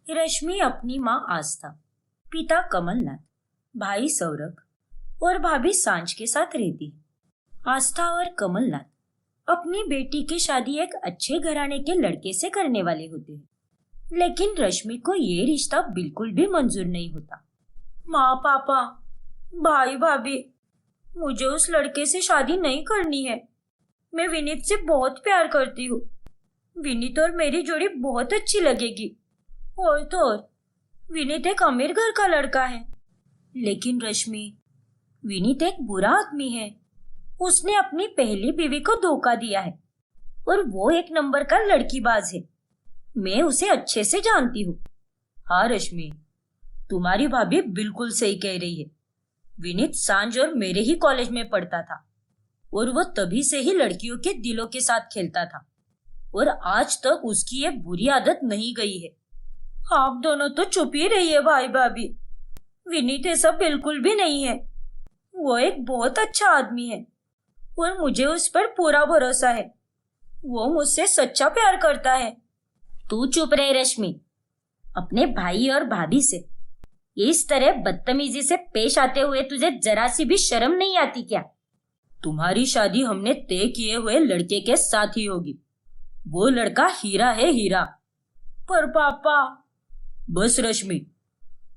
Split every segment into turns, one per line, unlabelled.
रश्मि अपनी माँ आस्था, पिता कमलनाथ, भाई सौरभ और भाभी सांझ के साथ रहती है। आस्था और कमलनाथ अपनी बेटी की शादी एक अच्छे घराने के लड़के से करने वाले होते हैं, लेकिन रश्मि को ये रिश्ता बिल्कुल भी मंजूर नहीं होता। माँ, पापा, भाई, भाभी, मुझे उस लड़के से शादी नहीं करनी है। मैं विनीत से बहुत प्यार करती हूँ। विनीत और मेरी जोड़ी बहुत अच्छी लगेगी। और तो और विनीत एक अमीर घर का लड़का है। लेकिन रश्मि, विनीत एक बुरा आदमी है। उसने अपनी पहली बीवी को धोखा दिया है और वो एक नंबर का लड़कीबाज है। मैं उसे अच्छे से जानती हूँ। हाँ रश्मि, तुम्हारी भाभी बिल्कुल सही कह रही है। विनीत सांझ और मेरे ही कॉलेज में पढ़ता था और वो तभी से ही लड़कियों के दिलों के साथ खेलता था और आज तक उसकी ये बुरी आदत नहीं गई है। आप दोनों तो चुप ही रहिए भाई भाभी। विनीत ऐसा बिल्कुल भी नहीं है। वो एक बहुत अच्छा आदमी है और मुझे उस पर पूरा भरोसा है। वो मुझसे सच्चा प्यार करता है। तू चुप रहे रश्मि। अपने भाई और भाभी से इस तरह बदतमीजी से पेश आते हुए तुझे जरा सी भी शर्म नहीं आती क्या? तुम्हारी शादी हमने तय किए हुए लड़के के साथ ही होगी। वो लड़का हीरा है, हीरा। पर पापा। बस रश्मि,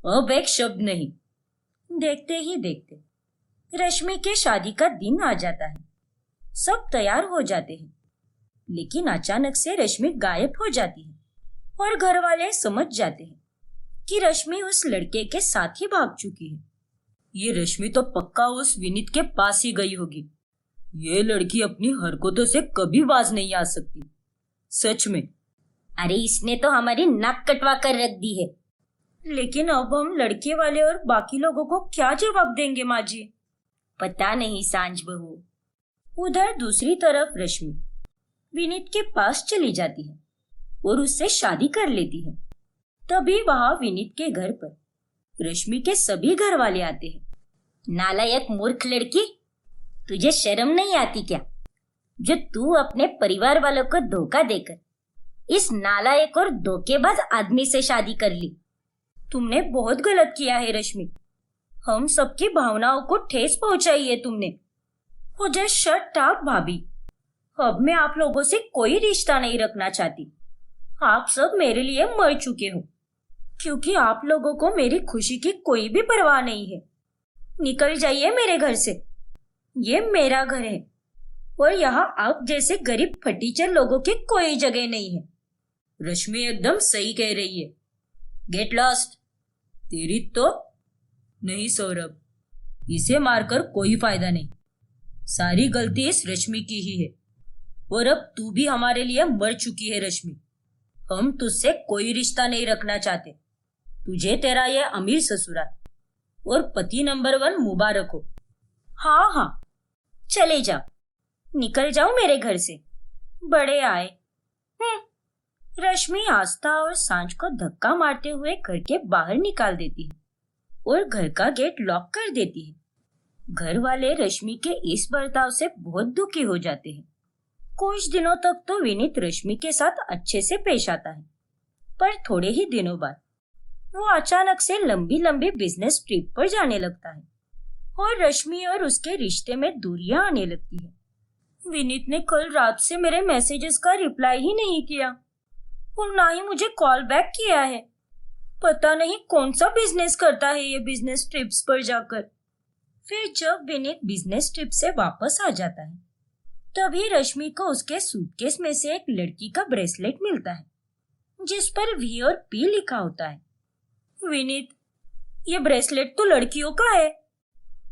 अब एक शब्द नहीं। देखते ही देखते रश्मि के शादी का दिन आ जाता है। सब तैयार हो जाते हैं, लेकिन अचानक से रश्मि गायब हो जाती है और घर वाले समझ जाते हैं कि रश्मि उस लड़के के साथ ही भाग चुकी है। ये रश्मि तो पक्का उस विनीत के पास ही गई होगी। ये लड़की अपनी हरकतों से कभी बाज नहीं आ सकती, सच में। अरे इसने तो हमारी नाक कटवा कर रख दी है। लेकिन अब हम लड़के वाले और बाकी लोगों को क्या जवाब देंगे माँ जी? पता नहीं सांझ बहू। उधर दूसरी तरफ रश्मि विनीत के पास चली जाती है और उससे शादी कर लेती है। तभी वहां विनीत के घर पर रश्मि के सभी घर वाले आते हैं। नालायक मूर्ख लड़की, तुझे शर्म नहीं आती क्या, जो तू अपने परिवार वालों को धोखा देकर इस नालायक और धोखेबाज आदमी से शादी कर ली? तुमने बहुत गलत किया है रश्मि। हम सबकी भावनाओं को ठेस पहुंचाई है तुमने। मुझे शट अप भाभी। अब मैं आप लोगों से कोई रिश्ता नहीं रखना चाहती। आप सब मेरे लिए मर चुके हो, क्योंकि आप लोगों को मेरी खुशी की कोई भी परवाह नहीं है। निकल जाइए मेरे घर से। ये मेरा घर है और यहाँ आप जैसे गरीब फटीचर लोगों की कोई जगह नहीं है। रश्मि एकदम सही कह रही है। Get lost. तेरी तो नहीं सौरभ, इसे मारकर कोई फायदा नहीं। सारी गलती इस रश्मि की ही है और अब तू भी हमारे लिए मर चुकी है रश्मि। हम तुझसे कोई रिश्ता नहीं रखना चाहते। तुझे तेरा ये अमीर ससुराल और पति नंबर 1 मुबारक हो। हाँ हाँ, चले जाओ, निकल जाओ मेरे घर से। बड़े आए। रश्मि आस्था और सांझ को धक्का मारते हुए घर के बाहर निकाल देती है और घर का गेट लॉक कर देती है। घर वाले रश्मि के इस बर्ताव से बहुत दुखी हो जाते हैं। कुछ दिनों तक तो विनीत रश्मि के साथ अच्छे से पेश आता है, पर थोड़े ही दिनों बाद वो अचानक से लंबी लंबी बिजनेस ट्रिप पर जाने लगता है और रश्मि और उसके रिश्ते में दूरियां आने लगती है। विनीत ने कल रात से मेरे मैसेजेस का रिप्लाई ही नहीं किया और ना ही मुझे कॉल बैक किया है। पता नहीं कौन सा बिजनेस करता है ये बिजनेस ट्रिप्स पर जाकर। फिर जब विनीत बिजनेस ट्रिप से वापस आ जाता है, तभी रश्मि को उसके सूटकेस में से एक लड़की का ब्रेसलेट मिलता है, जिस पर वी और पी लिखा होता है। विनीत, ये ब्रेसलेट तो लड़कियों का है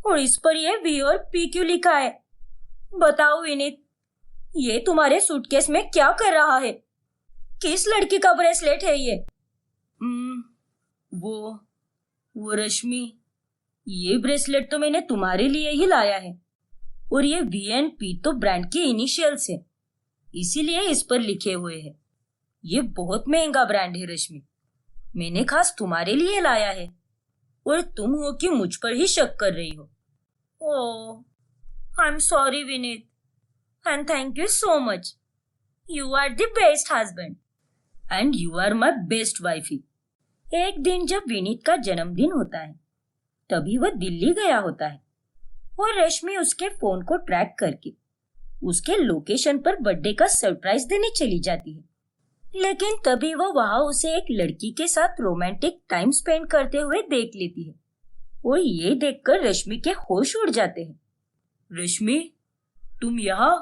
और इस पर ये वी और पी क्यों लिखा है? बताओ विनीत, ये तुम्हारे सूटकेस में क्या कर रहा है? किस लड़की का ब्रेसलेट है ये? वो रश्मि, ये ब्रेसलेट तो मैंने तुम्हारे लिए ही लाया है और ये वी एंड पी तो ब्रांड के इनिशियल्स है, इसीलिए इस पर लिखे हुए हैं। ये बहुत महंगा ब्रांड है रश्मि, मैंने खास तुम्हारे लिए लाया है और तुम हो कि मुझ पर ही शक कर रही हो। Oh, I am sorry Vineet and thank you so much. You are the best husband and you are my best wifey. एक दिन जब विनीत का जन्मदिन होता है, तभी वह दिल्ली गया होता है और रश्मि उसके फोन को ट्रैक करके उसके लोकेशन पर बर्थडे का सरप्राइज देने चली जाती है। लेकिन तभी वह वहां उसे एक लड़की के साथ रोमांटिक टाइम स्पेंड करते हुए देख लेती है और ये देखकर रश्मि के होश उड़ जाते हैं। रश्मि, तुम यहाँ?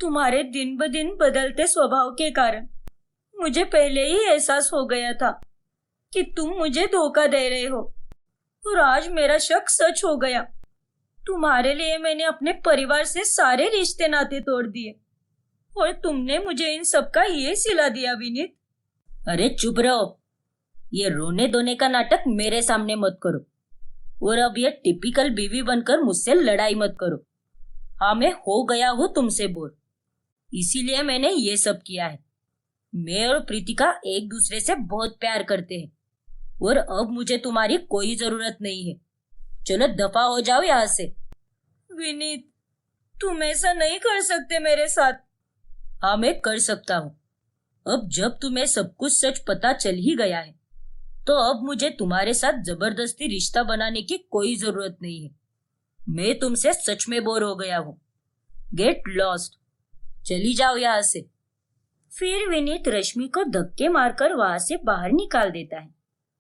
तुम्हारे दिन ब दिन बदलते स्वभाव के कारण मुझे पहले ही एहसास हो गया था कि तुम मुझे धोखा दे रहे हो और आज मेरा शक सच हो गया। तुम्हारे लिए मैंने अपने परिवार से सारे रिश्ते नाते तोड़ दिए और तुमने मुझे इन सब का ये सिला दिया विनीत। अरे चुप रहो, ये रोने धोने का नाटक मेरे सामने मत करो और अब ये टिपिकल बीवी बनकर मुझसे लड़ाई मत करो। हाँ, मैं हो गया हूँ तुमसे बोर, इसीलिए मैंने ये सब किया है। मैं और प्रीतिका एक दूसरे से बहुत प्यार करते हैं और अब मुझे तुम्हारी कोई जरूरत नहीं है। चलो दफा हो जाओ यहाँ से। विनीत, तुम ऐसा नहीं कर सकते मेरे साथ। हाँ, मैं कर सकता हूँ। अब जब तुम्हें सब कुछ सच पता चल ही गया है, तो अब मुझे तुम्हारे साथ जबरदस्ती रिश्ता बनाने की कोई जरूरत नहीं है। मैं तुमसे सच में बोर हो गया हूँ। गेट लॉस्ट, चली जाओ यहाँ से। फिर विनीत रश्मि को धक्के मारकर वहां से बाहर निकाल देता है,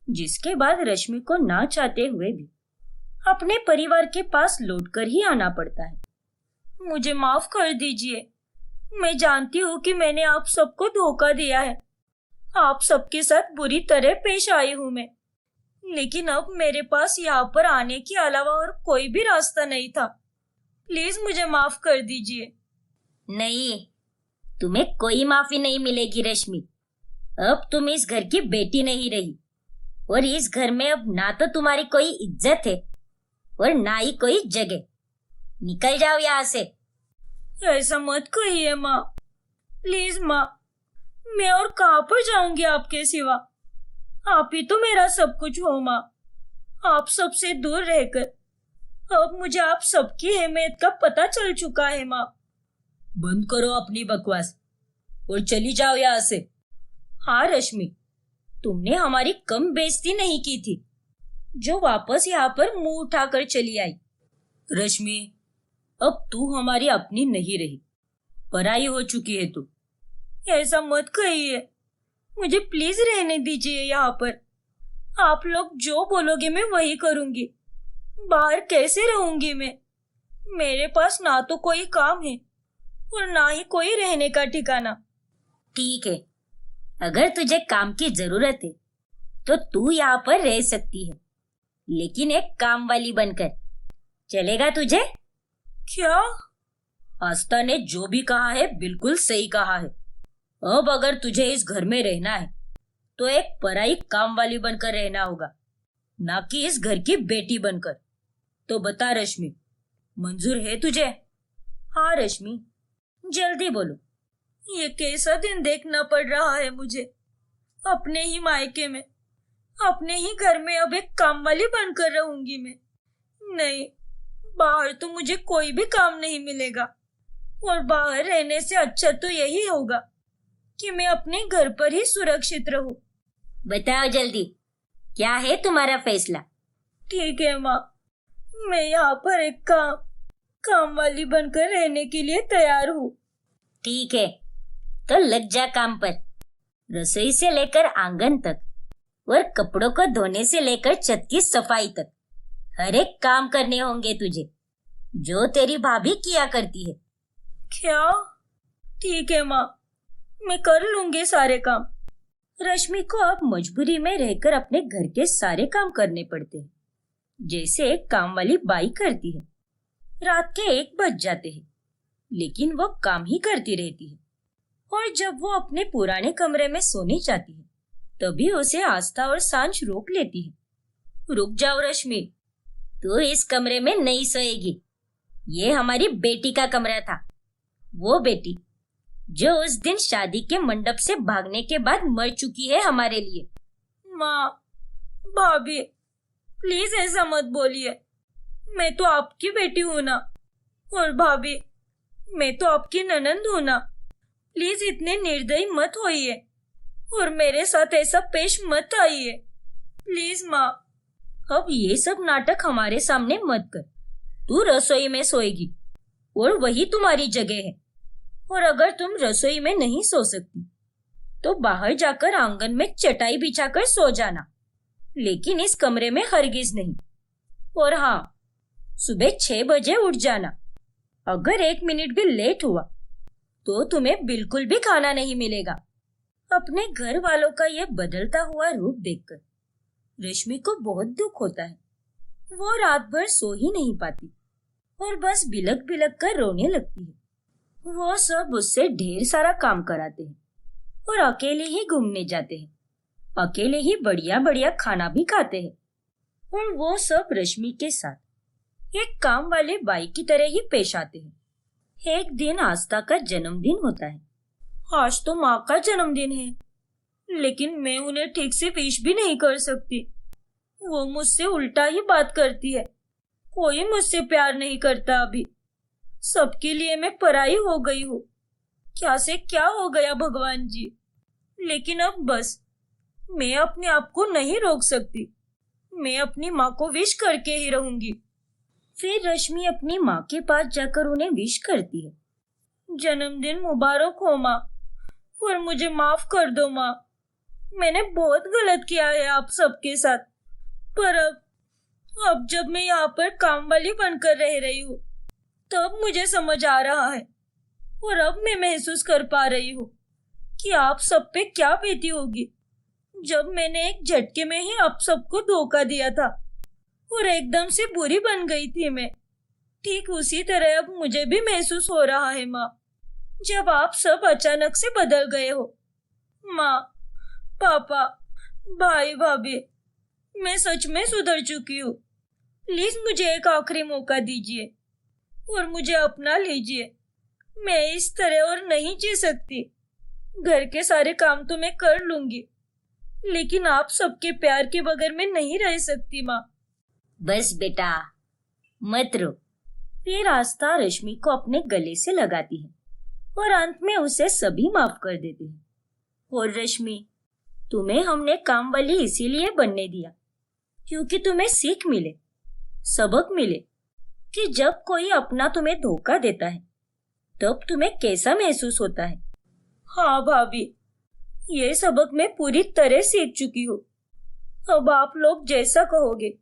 जिसके बाद रश्मि को ना चाहते हुए भी अपने परिवार के पास लौटकर ही आना पड़ता है। मुझे माफ कर दीजिए, मैं जानती हूँ कि मैंने आप सबको धोखा दिया है। आप सबके साथ बुरी तरह पेश आई हूँ मैं, लेकिन अब मेरे पास यहाँ पर आने के अलावा और कोई भी रास्ता नहीं था। प्लीज मुझे माफ कर दीजिए। नहीं, तुम्हें कोई माफी नहीं मिलेगी रश्मि। अब तुम इस घर की बेटी नहीं रही और इस घर में अब ना तो तुम्हारी कोई इज्जत है और ना ही कोई जगह। निकल जाओ यहाँ से। ऐसा मत कहिए माँ, प्लीज माँ। मैं और कहाँ पर जाऊंगी आपके सिवा? आप ही तो मेरा सब कुछ हो माँ। आप सबसे दूर रहकर अब मुझे आप सबकी अहमियत का पता चल चुका है माँ। बंद करो अपनी बकवास और चली जाओ यहाँ से। हाँ रश्मि, तुमने हमारी कम बेइज्जती नहीं की थी जो वापस यहाँ पर मुंह उठाकर चली आई। रश्मि, अब तू हमारी अपनी नहीं रही, पराई हो चुकी है तू। ऐसा मत कहिए, मुझे प्लीज रहने दीजिए यहाँ पर। आप लोग जो बोलोगे मैं वही करूंगी। बाहर कैसे रहूंगी मैं? मेरे पास ना तो कोई काम है और ना ही कोई रहने का ठिकाना। ठीक है, अगर तुझे काम की जरूरत है तो तू यहाँ पर रह सकती है, लेकिन एक काम वाली बनकर। चलेगा तुझे? क्या? आस्था ने जो भी कहा है बिल्कुल सही कहा है। अब अगर तुझे इस घर में रहना है तो एक पराई काम वाली बनकर रहना होगा, ना कि इस घर की बेटी बनकर। तो बता रश्मि, मंजूर है तुझे? हाँ रश्मि, जल्दी बोलो। ये कैसा दिन देखना पड़ रहा है मुझे, अपने ही मायके में, अपने ही घर में अब एक काम वाली बनकर रहूंगी मैं। नहीं, बाहर तो मुझे कोई भी काम नहीं मिलेगा और बाहर रहने से अच्छा तो यही होगा कि मैं अपने घर पर ही सुरक्षित रहूं। बताओ जल्दी, क्या है तुम्हारा फैसला? ठीक है माँ, मैं यहाँ पर एक काम वाली बनकर रहने के लिए तैयार हूँ। ठीक है, तो लग जा काम पर। रसोई से लेकर आंगन तक और कपड़ों को धोने से लेकर छत की सफाई तक हर एक काम करने होंगे तुझे, जो तेरी भाभी किया करती है। क्या? ठीक है माँ, मैं कर लूंगी सारे काम। रश्मि को अब मजबूरी में रहकर अपने घर के सारे काम करने पड़ते हैं, जैसे एक काम वाली बाई करती है। रात के 1 बज जाते हैं, लेकिन वो काम ही करती रहती है और जब वो अपने पुराने कमरे में सोने जाती है, तभी उसे आस्था और सांच रोक लेती है। रुक जाओ रश्मि, तू इस कमरे में नहीं सोएगी। ये हमारी बेटी का कमरा था, वो बेटी जो उस दिन शादी के मंडप से भागने के बाद मर चुकी है हमारे लिए। माँ, भाभी, प्लीज ऐसा मत बोलिए। मैं तो आपकी बेटी हूँ ना, और भाभी, मैं तो आपकी ननंद हूँ ना। प्लीज इतने निर्दयी मत होइए और मेरे साथ ऐसा पेश मत आइए। प्लीज माँ, अब ये सब नाटक हमारे सामने मत कर। तू रसोई में सोएगी और वही तुम्हारी जगह है। और अगर तुम रसोई में नहीं सो सकती तो बाहर जाकर आंगन में चटाई बिछाकर सो जाना, लेकिन इस कमरे में हरगिज नहीं। और हाँ, सुबह 6 बजे उठ जाना। अगर 1 मिनट भी लेट हुआ तो तुम्हें बिल्कुल भी खाना नहीं मिलेगा। अपने घर वालों का यह बदलता हुआ रूप देखकर रश्मि को बहुत दुख होता है। वो रात भर सो ही नहीं पाती और बस बिलक बिलक कर रोने लगती है। वो सब उससे ढेर सारा काम कराते हैं और अकेले ही घूमने जाते हैं, अकेले ही बढ़िया बढ़िया खाना भी खाते हैं। और वो सब रश्मि के साथ एक काम वाले बाई की तरह ही पेश आते हैं। एक दिन आस्था का जन्मदिन होता है। आज तो माँ का जन्मदिन है, लेकिन मैं उन्हें ठीक से विश भी नहीं कर सकती। वो मुझसे उल्टा ही बात करती है। कोई मुझसे प्यार नहीं करता अभी। सबके लिए मैं पराई हो गई हूँ। क्या से क्या हो गया भगवान जी। लेकिन अब बस मैं अपने आप को नहीं रोक सकती। मैं अपनी माँ को विश करके ही रहूंगी। फिर रश्मि अपनी माँ के पास जाकर उन्हें विश करती है। जन्मदिन मुबारक हो माँ, और मुझे माफ कर दो माँ। मैंने बहुत गलत किया है आप सबके साथ, पर अब जब मैं यहाँ पर काम वाली बनकर रह रही हूँ तब मुझे समझ आ रहा है, और अब मैं महसूस कर पा रही हूँ कि आप सब पे क्या बीती होगी जब मैंने एक झटके में ही आप सबको धोखा दिया था और एकदम से बुरी बन गई थी मैं। ठीक उसी तरह अब मुझे भी महसूस हो रहा है माँ, जब आप सब अचानक से बदल गए हो। माँ, पापा, भाई, भाभी, मैं सच में सुधर चुकी हूँ। प्लीज मुझे एक आखिरी मौका दीजिए और मुझे अपना लीजिए। मैं इस तरह और नहीं जी सकती। घर के सारे काम तो मैं कर लूंगी, लेकिन आप सबके प्यार के बगैर मैं नहीं रह सकती माँ। बस बेटा, मत रो। फिर आस्था रश्मि को अपने गले से लगाती है और अंत में उसे सभी माफ कर देते हैं। और रश्मि, तुम्हें हमने काम वाली इसीलिए बनने दिया क्योंकि तुम्हें सीख मिले, सबक मिले कि जब कोई अपना तुम्हें धोखा देता है तब तुम्हें कैसा महसूस होता है। हाँ भाभी, ये सबक मैं पूरी तरह सीख चुकी हूँ। अब आप लोग जैसा कहोगे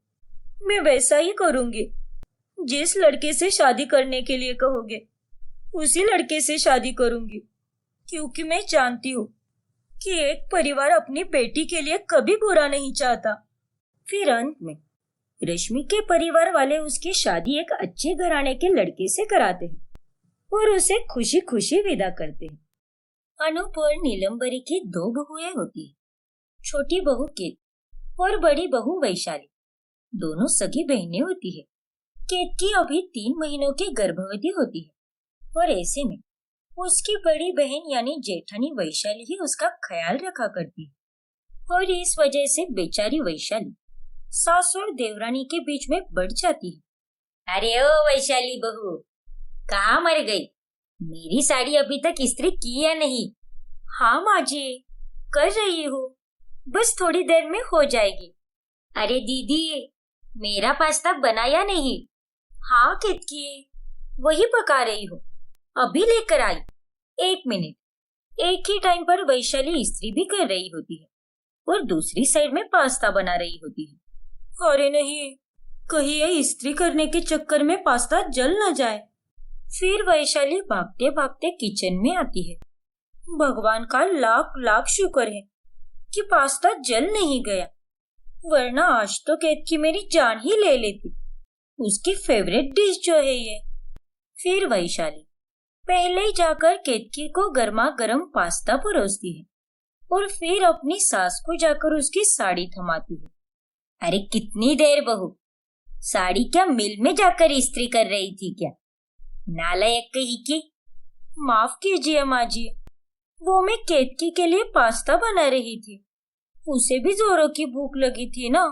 मैं वैसा ही करूंगी। जिस लड़के से शादी करने के लिए कहोगे उसी लड़के से शादी करूंगी, क्योंकि मैं जानती हूँ कि एक परिवार अपनी बेटी के लिए कभी बुरा नहीं चाहता। फिर अंत में रश्मि के परिवार वाले उसकी शादी एक अच्छे घराने के लड़के से कराते हैं और उसे खुशी खुशी विदा करते हैं। अनूप और नीलम्बरी की 2 बहुएं होती है, छोटी बहू केत और बड़ी बहू वैशाली। दोनों सगी बहनें होती है। केतकी अभी 3 महीनों की गर्भवती होती है और ऐसे में उसकी बड़ी बहन यानी जेठानी वैशाली ही उसका ख्याल रखा करती है। और इस वजह से बेचारी वैशाली सास और देवरानी के बीच में बढ़ जाती है। अरे ओ वैशाली बहू, कहाँ मर गई? मेरी साड़ी अभी तक इस्त्री की या नहीं? हाँ माँ जी, कर रही हूँ, बस थोड़ी देर में हो जाएगी। अरे दीदी, मेरा पास्ता बना या नहीं? हाँ केतकी, वही पका रही हूँ, अभी लेकर आई। 1 मिनट। एक ही टाइम पर वैशाली इस्त्री भी कर रही होती है और दूसरी साइड में पास्ता बना रही होती है। अरे नहीं, कहीं ये इस्त्री करने के चक्कर में पास्ता जल न जाए। फिर वैशाली भागते भागते किचन में आती है। भगवान का लाख लाख शुक्र है कि पास्ता जल नहीं गया, वरना आज तो केतकी मेरी जान ही ले लेती। उसकी फेवरेट डिश जो है ये। फिर वैशाली पहले ही जाकर केतकी को गर्मा गर्म पास्ता परोसती है और फिर अपनी सास को जाकर उसकी साड़ी थमाती है। अरे कितनी देर बहू, साड़ी क्या मिल में जाकर इस्त्री कर रही थी क्या? नालायक कहीं की। माफ कीजिए माँ जी, वो मैं केतकी के लिए पास्ता बना रही थी। उसे भी जोरों की भूख लगी थी ना।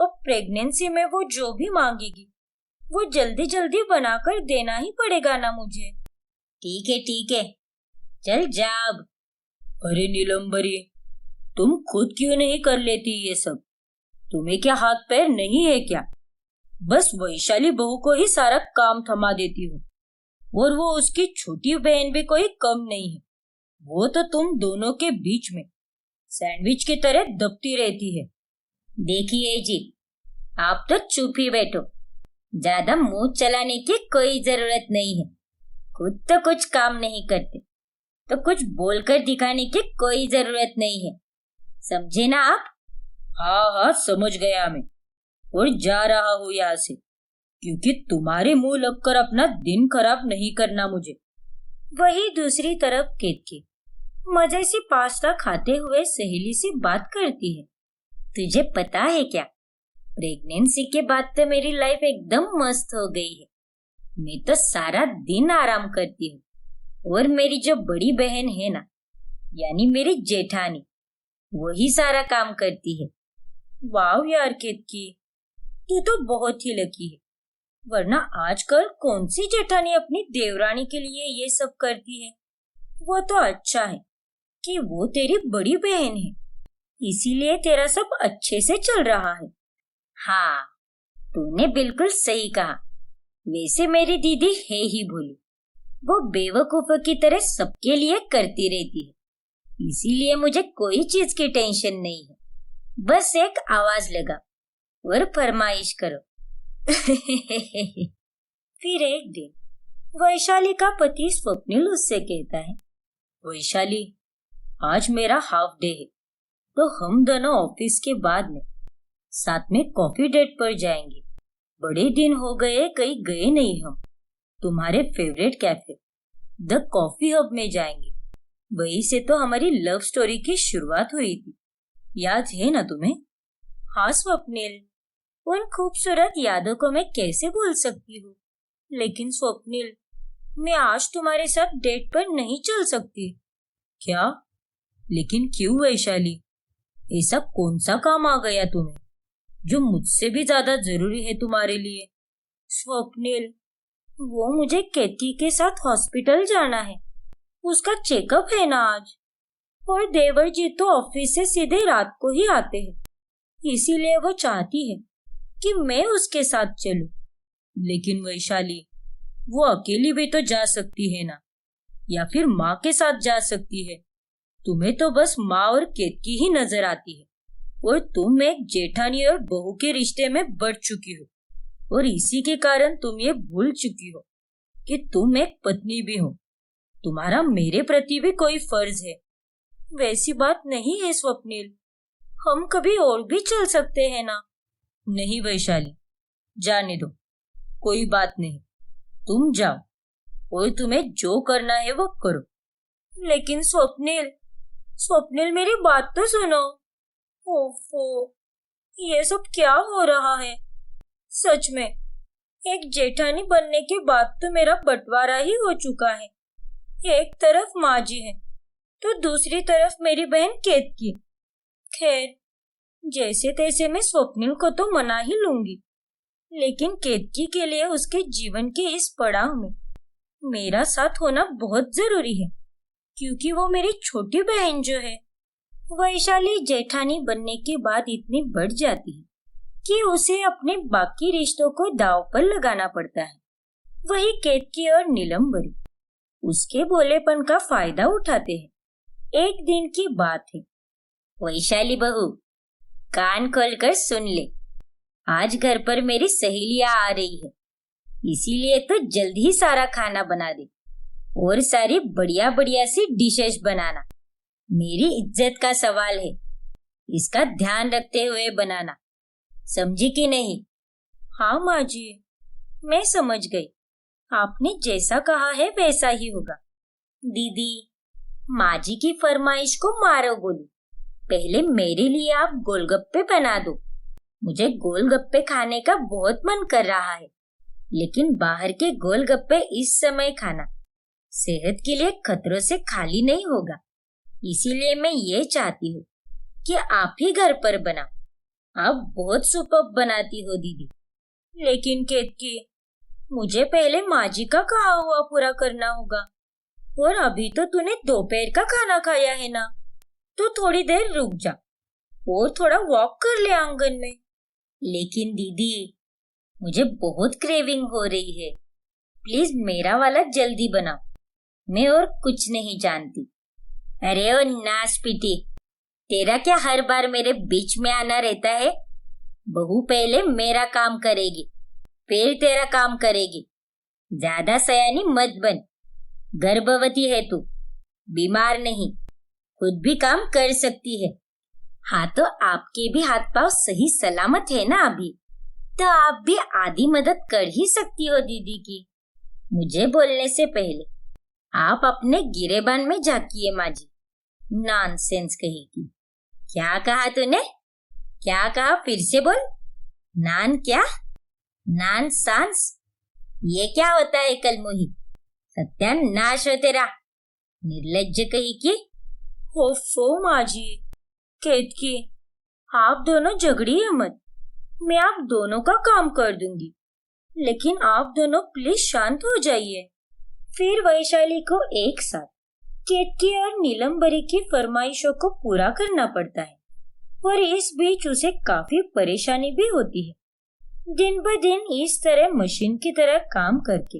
अब प्रेगनेंसी में वो जो भी मांगेगी वो जल्दी जल्दी बनाकर देना ही पड़ेगा ना मुझे। ठीक है, चल जा अब। अरे नीलम्बरी, तुम खुद क्यों नहीं कर लेती ये सब? तुम्हें क्या हाथ पैर नहीं है क्या? बस वैशाली बहू को ही सारा काम थमा देती हो, और वो उसकी छोटी बहन भी कोई कम नहीं है। वो तो तुम दोनों के बीच में सैंडविच की तरह दबती रहती है। देखिए जी, आप तो चुप ही बैठो। ज्यादा मुंह चलाने की कोई जरूरत नहीं है। खुद तो कुछ काम नहीं करते, तो कुछ बोलकर दिखाने की कोई जरूरत नहीं है। समझे ना आप? हाँ हाँ, समझ गया मैं, और जा रहा हूँ यहाँ से, क्योंकि तुम्हारे मुंह लगकर अपना दिन खराब नहीं करना मुझे। वही दूसरी तरफ केतकी मजे से पास्ता खाते हुए सहेली से बात करती है। तुझे पता है क्या, प्रेगनेंसी के बाद तो मेरी लाइफ एकदम मस्त हो गई है। मैं तो सारा दिन आराम करती हूँ, और मेरी जो बड़ी बहन है ना, यानी मेरी जेठानी, वही सारा काम करती है। वाह यार केतकी, तू तो बहुत ही लकी है, वरना आजकल कौन सी जेठानी अपनी देवरानी के लिए ये सब करती है। वो तो अच्छा है कि वो तेरी बड़ी बहन है, इसीलिए तेरा सब अच्छे से चल रहा है। हाँ, तूने बिल्कुल सही कहा। वैसे मेरी दीदी है ही भोली, वो बेवकूफों की तरह सबके लिए करती रहती है, इसीलिए मुझे कोई चीज की टेंशन नहीं है। बस एक आवाज लगा और फरमाइश करो। फिर एक दिन वैशाली का पति स्वप्निल उससे कहता है, वैशाली, आज मेरा हाफ डे है, तो हम दोनों ऑफिस के बाद में साथ में कॉफी डेट पर जाएंगे। बड़े दिन हो गए कहीं गए नहीं हम। तुम्हारे favourite cafe the coffee hub में जाएंगे। वहीं से तो हमारी लव स्टोरी की शुरुआत हुई थी, याद है ना तुम्हें? हाँ स्वप्निल, उन खूबसूरत यादों को मैं कैसे भूल सकती हूँ। लेकिन स्वप्निल, मैं आज तुम्हारे साथ डेट पर नहीं चल सकती। क्या? लेकिन क्यों वैशाली? ऐसा कौन सा काम आ गया तुम्हें जो मुझसे भी ज्यादा जरूरी है तुम्हारे लिए? स्वप्निल, वो मुझे केतकी के साथ हॉस्पिटल जाना है, उसका चेकअप है ना आज, और देवर जी तो ऑफिस से सीधे रात को ही आते हैं, इसीलिए वो चाहती है कि मैं उसके साथ चलूं। लेकिन वैशाली, वो अकेली भी तो जा सकती है ना, या फिर माँ के साथ जा सकती है। तुम्हें तो बस माँ और केतकी ही नजर आती है, और तुम एक जेठानी और बहू के रिश्ते में बढ़ चुकी हो, और इसी के कारण तुम ये भूल चुकी हो कि तुम एक पत्नी भी हो। तुम्हारा मेरे प्रति भी कोई फर्ज है। वैसी बात नहीं है स्वप्निल, हम कभी और भी चल सकते हैं ना। नहीं वैशाली, जाने दो, कोई बात नहीं, तुम जाओ और तुम्हें जो करना है वो करो। लेकिन स्वप्निल, स्वप्निल मेरी बात तो सुनो। ओफो, ये सब क्या हो रहा है? सच में एक जेठानी बनने के बाद तो मेरा बंटवारा ही हो चुका है। एक तरफ माँ जी है, तो दूसरी तरफ मेरी बहन केतकी। खैर, जैसे तैसे मैं स्वप्निल को तो मना ही लूंगी, लेकिन केतकी के लिए उसके जीवन के इस पड़ाव में मेरा साथ होना बहुत जरूरी है, क्योंकि वो मेरी छोटी बहन जो है। वैशाली जेठानी बनने के बाद इतनी बढ़ जाती है कि उसे अपने बाकी रिश्तों को दांव पर लगाना पड़ता है। वही केतकी और नीलम्बरी उसके भोलेपन का फायदा उठाते हैं। एक दिन की बात है। वैशाली बहू, कान खोलकर सुन ले, आज घर पर मेरी सहेलियां आ रही है, इसीलिए तो जल्दी ही सारा खाना बना दे, और सारी बढ़िया बढ़िया सी डिशेस बनाना। मेरी इज्जत का सवाल है, इसका ध्यान रखते हुए बनाना, समझी कि नहीं? हाँ माँ जी, मैं समझ गई, आपने जैसा कहा है वैसा ही होगा। दीदी, माँ जी की फरमाइश को मारो गोली। पहले मेरे लिए आप गोलगप्पे बना दो। मुझे गोलगप्पे खाने का बहुत मन कर रहा है, लेकिन बाहर के गोलगप्पे इस समय खाना सेहत के लिए खतरों से खाली नहीं होगा। इसीलिए मैं ये चाहती हूँ कि आप ही घर पर बनाओ। आप बहुत सुपर्ब बनाती हो दीदी। लेकिन केतकी, मुझे पहले माँ जी का कहा हुआ पूरा करना होगा, और अभी तो तूने दोपहर का खाना खाया है ना, तो थोड़ी देर रुक जा और थोड़ा वॉक कर ले आंगन में। लेकिन दीदी, मुझे बहुत क्रेविंग हो रही है। प्लीज मेरा वाला जल्दी बनाओ। मैं और कुछ नहीं जानती। अरे ओ नाश पीटी, तेरा क्या हर बार मेरे बीच में आना रहता है? बहू पहले मेरा काम करेगी, फिर तेरा काम करेगी। ज्यादा सयानी मत बन। गर्भवती है तू, बीमार नहीं, खुद भी काम कर सकती है। हाँ तो आपके भी हाथ पांव सही सलामत है ना अभी, तो आप भी आधी मदद कर ही सकती हो दीदी की। मुझे बोलने से पहले आप अपने गिरेबान में झांकिए माँ जी। नॉनसेंस कहेगी। क्या कहा तूने? क्या कहा? फिर से बोल। नान क्या? नान सांस? ये क्या होता है कलमुही? सत्यानाश हो तेरा, निर्लज्ज कही की। ओफो माँ जी, केतकी, आप दोनों झगड़िए मत। मैं आप दोनों का काम कर दूंगी, लेकिन आप दोनों प्लीज शांत हो जाइए। फिर वैशाली को एक साथ केतकी और नीलम्बरी की फरमाइशों को पूरा करना पड़ता है, और इस बीच उसे काफी परेशानी भी होती है। दिन ब दिन इस तरह मशीन की तरह काम करके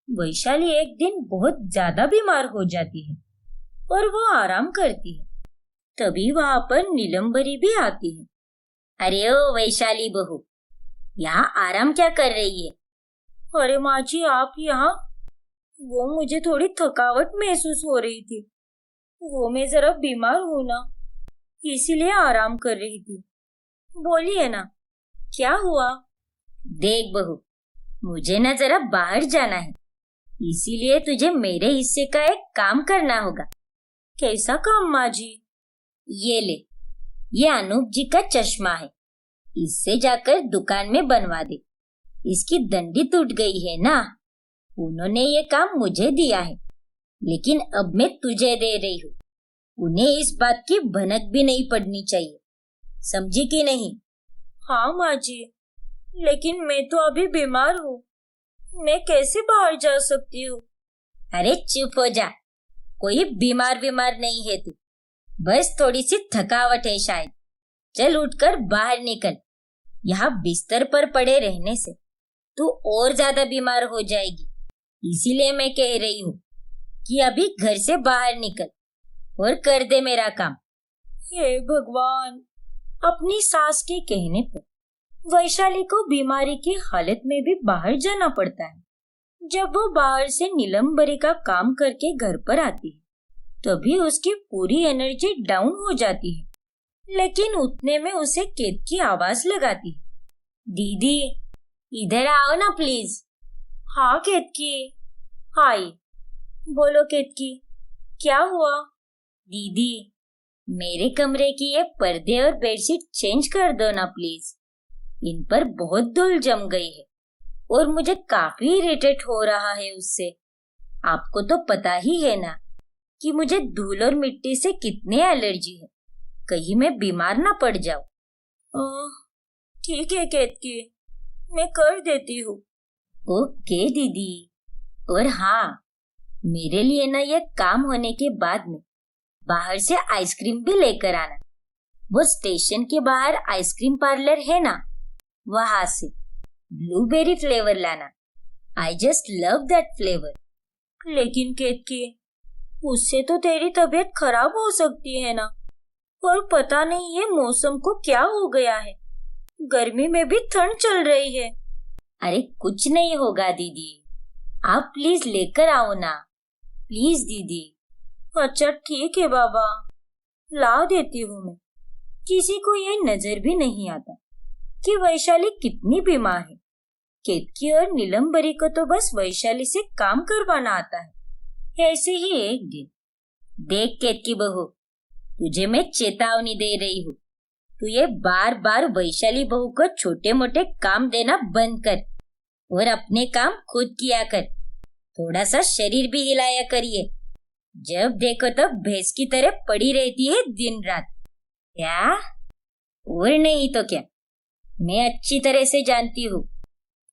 वैशाली एक दिन बहुत ज्यादा बीमार हो जाती है और वो आराम करती है। तभी वहां पर नीलम्बरी भी आती है। अरे ओ वैशाली बहू, यहाँ आराम क्या कर रही है? अरे माँ जी, आप यहाँ? वो मुझे थोड़ी थकावट महसूस हो रही थी। वो मैं जरा बीमार हूँ ना, इसीलिए आराम कर रही थी। बोलिए ना, क्या हुआ? देख बहू, मुझे ना जरा बाहर जाना है, इसीलिए तुझे मेरे हिस्से का एक काम करना होगा। कैसा काम माँ जी? ये ले, ये अनूप जी का चश्मा है, इससे जाकर दुकान में बनवा दे। इसकी डंडी टूट गई है ना, उन्होंने ये काम मुझे दिया है, लेकिन अब मैं तुझे दे रही हूँ। उन्हें इस बात की भनक भी नहीं पड़नी चाहिए, समझी कि नहीं? हाँ माँ जी, लेकिन मैं तो अभी बीमार हूँ, मैं कैसे बाहर जा सकती हूँ? अरे चुप हो जा, कोई बीमार नहीं है तू, बस थोड़ी सी थकावट है शायद। चल उठकर बाहर निकल, यहाँ बिस्तर पर पड़े रहने से तू और ज्यादा बीमार हो जाएगी। इसीलिए मैं कह रही हूँ कि अभी घर से बाहर निकल और कर दे मेरा काम। हे भगवान, अपनी सास के कहने पर वैशाली को बीमारी की हालत में भी बाहर जाना पड़ता है। जब वो बाहर से नीलम्बरी का काम करके घर पर आती है, तभी उसकी पूरी एनर्जी डाउन हो जाती है। लेकिन उतने में उसे केतकी आवाज लगाती है। दीदी, इधर आओ ना प्लीज। हाँ केतकी, हाय। बोलो केतकी, क्या हुआ? दीदी, मेरे कमरे की ये पर्दे और बेडशीट चेंज कर दो ना प्लीज। इन पर बहुत धूल जम गई है और मुझे काफी इरिटेट हो रहा है उससे। आपको तो पता ही है ना कि मुझे धूल और मिट्टी से कितने एलर्जी है, कहीं मैं बीमार ना पड़ जाऊं। ठीक है केतकी, मैं कर देती हूँ। ओके दीदी। और हाँ, मेरे लिए ना ये काम होने के बाद में बाहर से आइसक्रीम भी लेकर आना। वो स्टेशन के बाहर आइसक्रीम पार्लर है ना, वहां से ब्लूबेरी फ्लेवर लाना। I just love that flavour. लेकिन केतकी, उससे तो तेरी तबीयत खराब हो सकती है ना, और पता नहीं ये मौसम को क्या हो गया है, गर्मी में भी ठंड चल रही है। अरे कुछ नहीं होगा दीदी, आप प्लीज लेकर आओ ना, प्लीज दीदी। अच्छा ठीक है बाबा, ला देती हूँ मैं। किसी को ये नजर भी नहीं आता कि वैशाली कितनी बीमार है। केतकी और नीलम्बरी को तो बस वैशाली से काम करवाना आता है। ऐसे ही एक दिन, देख केतकी बहू, तुझे मैं चेतावनी दे रही हूँ, तू ये बार बार वैशाली बहू को छोटे मोटे काम देना बंद कर और अपने काम खुद किया कर। थोड़ा सा शरीर भी हिलाया करिए, जब देखो तब भैंस की तरह पड़ी रहती है दिन रात। क्या? और नहीं तो क्या, मैं अच्छी तरह से जानती हूँ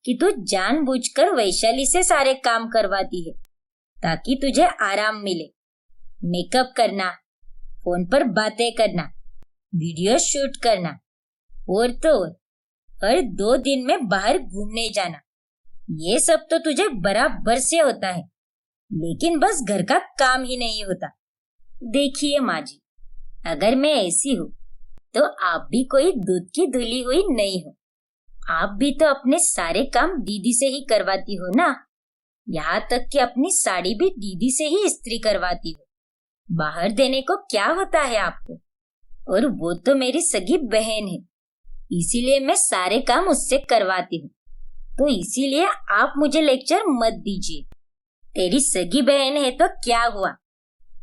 कि तू जानबूझकर वैशाली से सारे काम करवाती है ताकि तुझे आराम मिले। मेकअप करना, फोन पर बातें करना, वीडियो शूट करना, और तो और हर 2 दिन में बाहर घूमने जाना, ये सब तो तुझे बराबर से होता है, लेकिन बस घर का काम ही नहीं होता। देखिए माँ जी, अगर मैं ऐसी हूँ तो आप भी कोई दूध की धुली हुई नहीं हो। आप भी तो अपने सारे काम दीदी से ही करवाती हो ना। यहाँ तक कि अपनी साड़ी भी दीदी से ही इस्त्री करवाती हो। बाहर देने को क्या होता है आपको? और वो तो मेरी सगी बहन है, इसीलिए मैं सारे काम उससे करवाती हूँ। तो इसीलिए आप मुझे लेक्चर मत दीजिए। तेरी सगी बहन है तो क्या हुआ,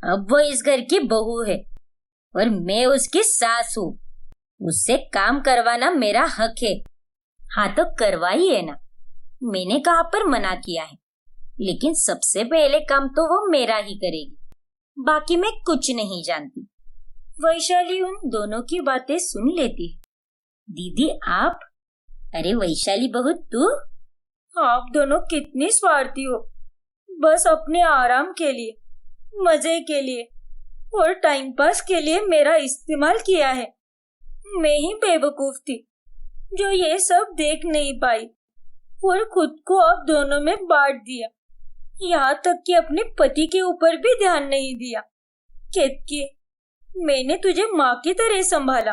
अब वो इस घर की बहू है और मैं उसकी सास हूँ। उससे काम करवाना मेरा हक है। हाँ तो करवाइए ना, मैंने कहाँ पर मना किया है, लेकिन सबसे पहले काम तो वो मेरा ही करेगी, बाकी मैं कुछ नहीं जानती। वैशाली उन दोनों की बातें सुन लेती है। दीदी आप, अरे वैशाली बहू तू, आप दोनों कितनी स्वार्थी हो। बस अपने आराम के लिए, मजे के लिए और टाइम पास के लिए मेरा इस्तेमाल किया है। मैं ही बेवकूफ थी जो ये सब देख नहीं पाई और खुद को आप दोनों में बांट दिया। यहाँ तक कि अपने पति के ऊपर भी ध्यान नहीं दिया। केतकी, मैंने तुझे माँ की तरह संभाला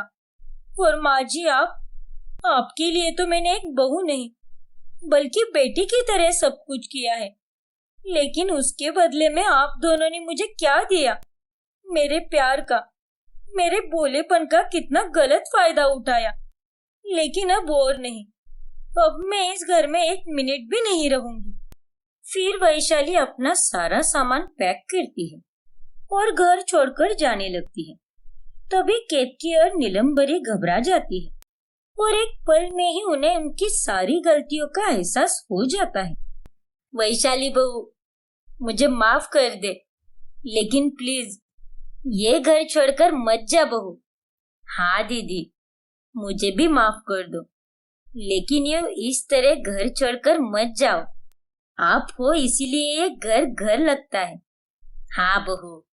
और माँ जी आपके लिए तो मैंने एक बहू नहीं बल्कि बेटी की तरह सब कुछ किया है। लेकिन उसके बदले में आप दोनों ने मुझे क्या दिया? मेरे प्यार का, मेरे भोलेपन का कितना गलत फायदा उठाया। लेकिन अब और नहीं, अब मैं इस घर में 1 मिनट भी नहीं रहूंगी। फिर वैशाली अपना सारा सामान पैक करती है और घर छोड़कर जाने लगती है। तभी केतकी और नीलम्बरी घबरा जाती है और एक पल में ही उन्हें उनकी सारी गलतियों का एहसास हो जाता है। वैशाली बहू, मुझे माफ कर दे, लेकिन प्लीज ये घर छोड़कर मत जा बहू। हाँ दीदी, मुझे भी माफ कर दो, लेकिन ये इस तरह घर छोड़कर मत जाओ। आप हो इसीलिए ये घर घर लगता है। हाँ बहू,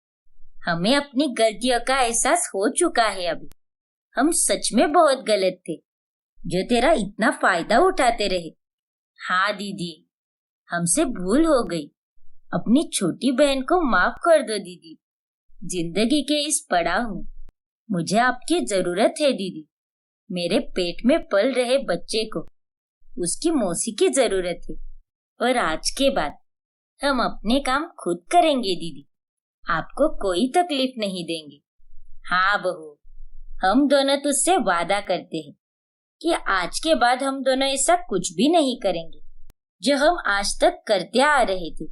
हमें अपनी गलतियों का एहसास हो चुका है। अभी हम सच में बहुत गलत थे जो तेरा इतना फायदा उठाते रहे। हाँ दीदी, हमसे भूल हो गई। अपनी छोटी बहन को माफ कर दो दीदी। जिंदगी के इस पड़ाव में मुझे आपकी जरूरत है दीदी। मेरे पेट में पल रहे बच्चे को उसकी मौसी की जरूरत है और आज के बाद हम अपने काम खुद करेंगे दीदी। आपको कोई तकलीफ नहीं देंगे। हाँ बहू, हम दोनों तुझसे वादा करते हैं कि आज के बाद हम दोनों ऐसा कुछ भी नहीं करेंगे जो हम आज तक करते आ रहे थे।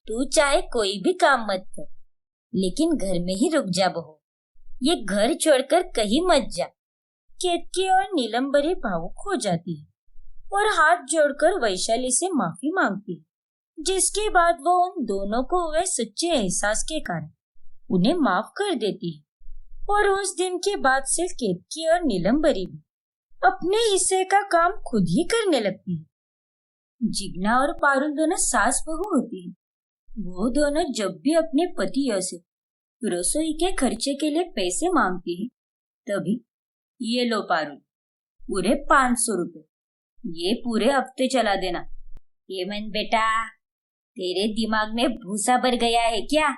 तू चाहे कोई भी काम मत कर, लेकिन घर में ही रुक जा बहू। ये घर छोड़कर कहीं मत जा। केतकी और नीलम्बरी भावुक हो जाती है और हाथ जोड़कर वैशाली से माफी मांगती है, जिसके बाद वो उन दोनों को हुए सच्चे एहसास के कारण उन्हें माफ कर देती है। और उस दिन के बाद से केतकी और नीलम्बरी भी अपने हिस्से का काम खुद ही करने लगती है। जिग्ना और पारुल दोनों सास बहू होती है। वो दोनों जब भी अपने पतियों से रसोई के खर्चे के लिए पैसे मांगती है, तभी ये लो पारुल, पूरे 500 रुपए, ये पूरे हफ्ते चला देना। हेमंत बेटा, तेरे दिमाग में भूसा भर गया है क्या?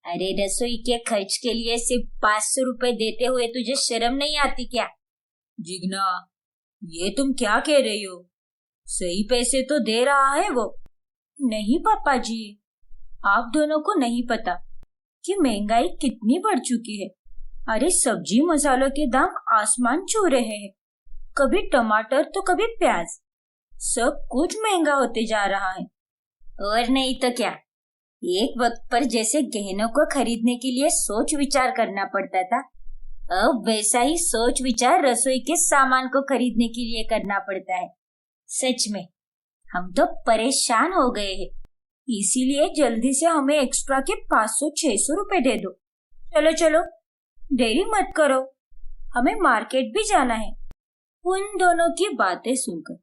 अरे रसोई के खर्च के लिए सिर्फ 500 रुपए देते हुए तुझे शर्म नहीं आती क्या? जिग्ना, ये तुम क्या कह रही हो? सही पैसे तो दे रहा है वो। नहीं पापा जी, आप दोनों को नहीं पता कि महंगाई कितनी बढ़ चुकी है। अरे सब्जी मसालों के दाम आसमान छू रहे हैं। कभी टमाटर तो कभी प्याज, सब कुछ महंगा होते जा रहा है। और नहीं तो क्या, एक वक्त पर जैसे गहनों को खरीदने के लिए सोच विचार करना पड़ता था, अब वैसा ही सोच विचार रसोई के सामान को खरीदने के लिए करना पड़ता है। सच में हम तो परेशान हो गए हैं। इसीलिए जल्दी से हमें एक्स्ट्रा के 500-600 रुपए दे दो। चलो चलो, देरी मत करो, हमें मार्केट भी जाना है। उन दोनों की बातें सुनकर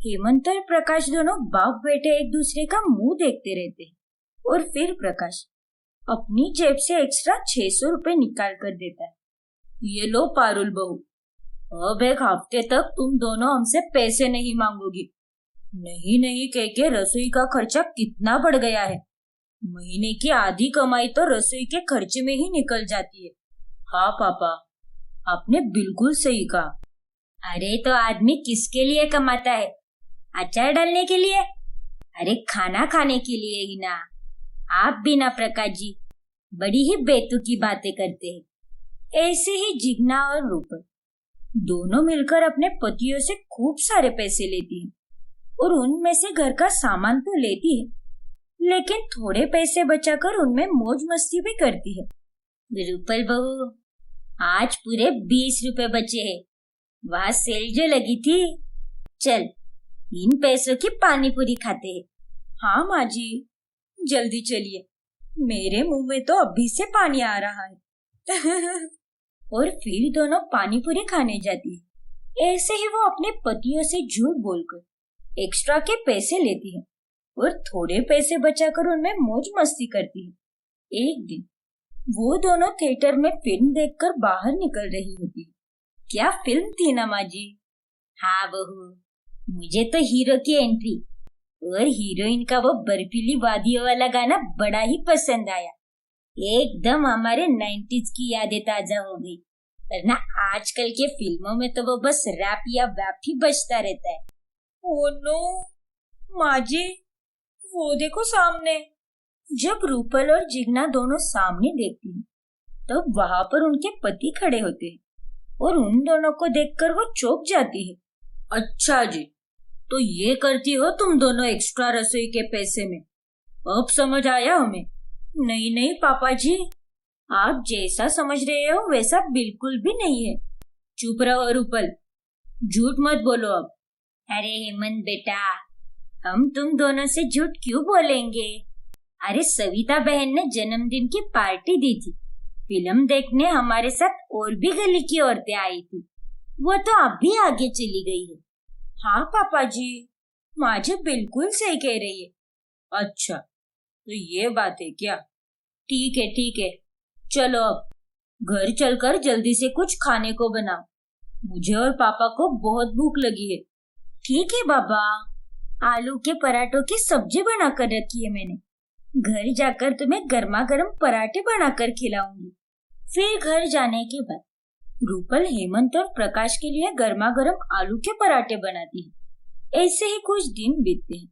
हेमंत और प्रकाश दोनों बाप बेटे एक दूसरे का मुंह देखते रहते हैं। और फिर प्रकाश अपनी जेब से एक्स्ट्रा 600 रुपए निकाल कर देता है। ये लो पारुल बहू, अब एक हफ्ते तक तुम दोनों हमसे पैसे नहीं मांगोगी। नहीं नहीं कह के रसोई का खर्चा कितना बढ़ गया है। महीने की आधी कमाई तो रसोई के खर्चे में ही निकल जाती है। हाँ पापा, आपने बिल्कुल सही कहा। अरे तो आदमी किसके लिए कमाता है? अचार डालने के लिए? अरे खाना खाने के लिए ही ना। आप भी ना प्रकाश जी, बड़ी ही बेतुकी बातें करते हैं। ऐसे ही जिग्ना और रूपल दोनों मिलकर अपने पतियों से खूब सारे पैसे लेती हैं और उनमें से घर का सामान तो लेती है, लेकिन थोड़े पैसे बचाकर उनमें मौज मस्ती भी करती है। रूपल बहू, आज पूरे 20 रुपए बचे हैं। वहाँ सेल जो लगी थी, चल इन पैसों की पानी पूरी खाते हैं। हाँ माँ जी, जल्दी चलिए, मेरे मुंह में तो अभी से पानी आ रहा है। और फिर दोनों पानी पूरी खाने जाती है। ऐसे ही वो अपने पतियों से झूठ बोलकर एक्स्ट्रा के पैसे लेती है और थोड़े पैसे बचाकर उनमें मौज मस्ती करती है। एक दिन वो दोनों थिएटर में फिल्म देखकर बाहर निकल रही होती है। क्या फिल्म थी ना माँ जी? हाँ बहू, मुझे तो हीरो की एंट्री और हीरोइन का वो बर्फीली वादियों वाला गाना बड़ा ही पसंद आया। एकदम हमारे 90s की यादें ताजा हो गई। वरना आजकल के फिल्मों में तो वो बस रैप या वैप ही बजता रहता है। ओ नो माँ जी, वो देखो सामने। जब रूपल और जिग्ना दोनों सामने देखती हैं, तब वहां पर उनके पति खड़े होते हैं और उन दोनों को देखकर वो चौंक जाती है। अच्छा जी, तो ये करती हो तुम दोनों एक्स्ट्रा रसोई के पैसे में? अब समझ आया हमें। नहीं नहीं पापा जी, आप जैसा समझ रहे हो वैसा बिल्कुल भी नहीं है। चुप रहो रूपल, झूठ मत बोलो अब। अरे हेमंत बेटा, हम तुम दोनों से झूठ क्यों बोलेंगे? अरे सविता बहन ने जन्मदिन की पार्टी दी थी। फिल्म देखने हमारे साथ और भी गली की औरतें आई थी। वो तो अब भी आगे चली गई है। हाँ पापा जी, माँ जी बिल्कुल सही कह रही है। अच्छा, तो ये बात है क्या? ठीक है ठीक है, चलो अब घर चलकर जल्दी से कुछ खाने को बनाओ। मुझे और पापा को बहुत भूख लगी है। ठीक है बाबा, आलू के पराठों की सब्जी बनाकर रखी है मैंने। घर जाकर तुम्हें गर्मा गर्म पराठे बनाकर खिलाऊंगी। फिर घर जाने के बाद रूपल हेमंत और प्रकाश के लिए गर्मा गर्म आलू के पराठे बनाती है। ऐसे ही कुछ दिन बीतते हैं।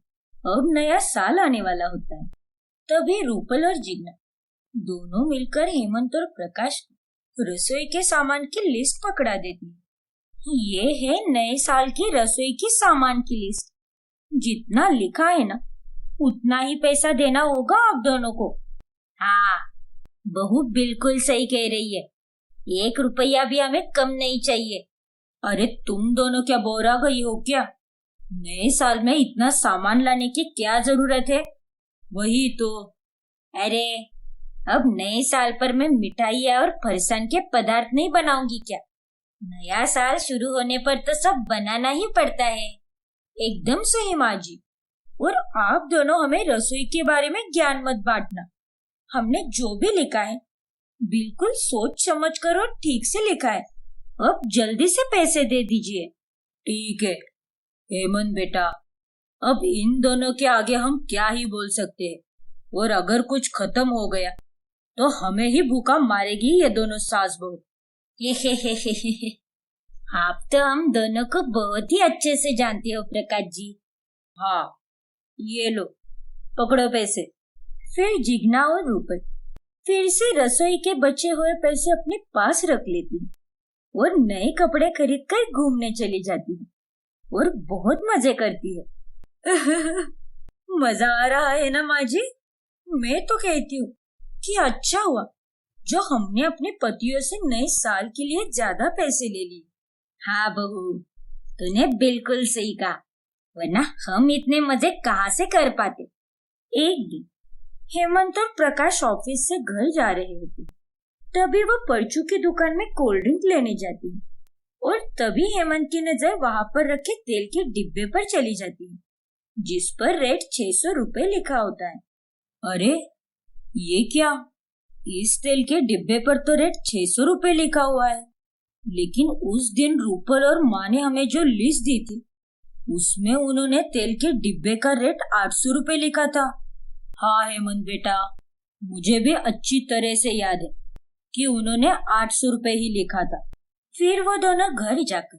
अब नया साल आने वाला होता है। तभी रूपल और जिग्ना दोनों मिलकर हेमंत और प्रकाश को रसोई के सामान की लिस्ट पकड़ा देती है। ये है नए साल की रसोई की सामान की लिस्ट। जितना लिखा है ना, उतना ही पैसा देना होगा आप दोनों को। हाँ, बहू बिल्कुल सही कह रही है। 1 रुपया भी हमें कम नहीं चाहिए। अरे तुम दोनों क्या बोरा गई हो क्या? नए साल में इतना सामान लाने की क्या जरूरत है? वही तो। अरे अब नए साल पर मैं मिठाई और फरसान के पदार्थ नहीं बनाऊंगी क्या? नया साल शुरू होने पर तो सब बनाना ही पड़ता है। एकदम सही माँ जी। और आप दोनों हमें रसोई के बारे में ज्ञान मत बांटना। हमने जो भी लिखा है बिल्कुल सोच समझ कर और ठीक से लिखा है। अब जल्दी से पैसे दे दीजिए। ठीक है हेमंत बेटा, अब इन दोनों के आगे हम क्या ही बोल सकते हैं। और अगर कुछ खत्म हो गया तो हमें ही भूखा मारेगी ये दोनों सास बहू। आप तो हम दोनों को बहुत ही अच्छे से जानते हो प्रकाश जी। हाँ, ये लो पकड़ो पैसे। फिर जिग्ना और रूपल फिर से रसोई के बचे हुए पैसे अपने पास रख लेती है और नए कपड़े खरीद कर घूमने चली जाती है और बहुत मजे करती है। मजा आ रहा है ना माँ जी? मैं तो कहती हूँ कि अच्छा हुआ जो हमने अपने पतियों से नए साल के लिए ज्यादा पैसे ले लिए। हाँ बहू, तूने बिल्कुल सही कहा, वरना हम इतने मजे कहाँ से कर पाते। एक दिन हेमंत और प्रकाश ऑफिस से घर जा रहे होते। तभी वो परचू की दुकान में कोल्ड ड्रिंक लेने जाती है और तभी हेमंत की नजर वहां पर रखे तेल के डिब्बे पर चली जाती है, जिस पर रेट 600 रुपए लिखा होता है। अरे ये क्या? इस तेल के डिब्बे पर तो रेट 600 रुपए लिखा हुआ है। लेकिन उस दिन रूपल और माँ ने हमें जो लिस्ट दी थी उसमें उन्होंने तेल के डिब्बे का रेट 800 रुपए लिखा था। हाँ हेमंत बेटा, मुझे भी अच्छी तरह से याद है कि उन्होंने 800 रुपए ही लिखा था। फिर वो दोनों घर जाकर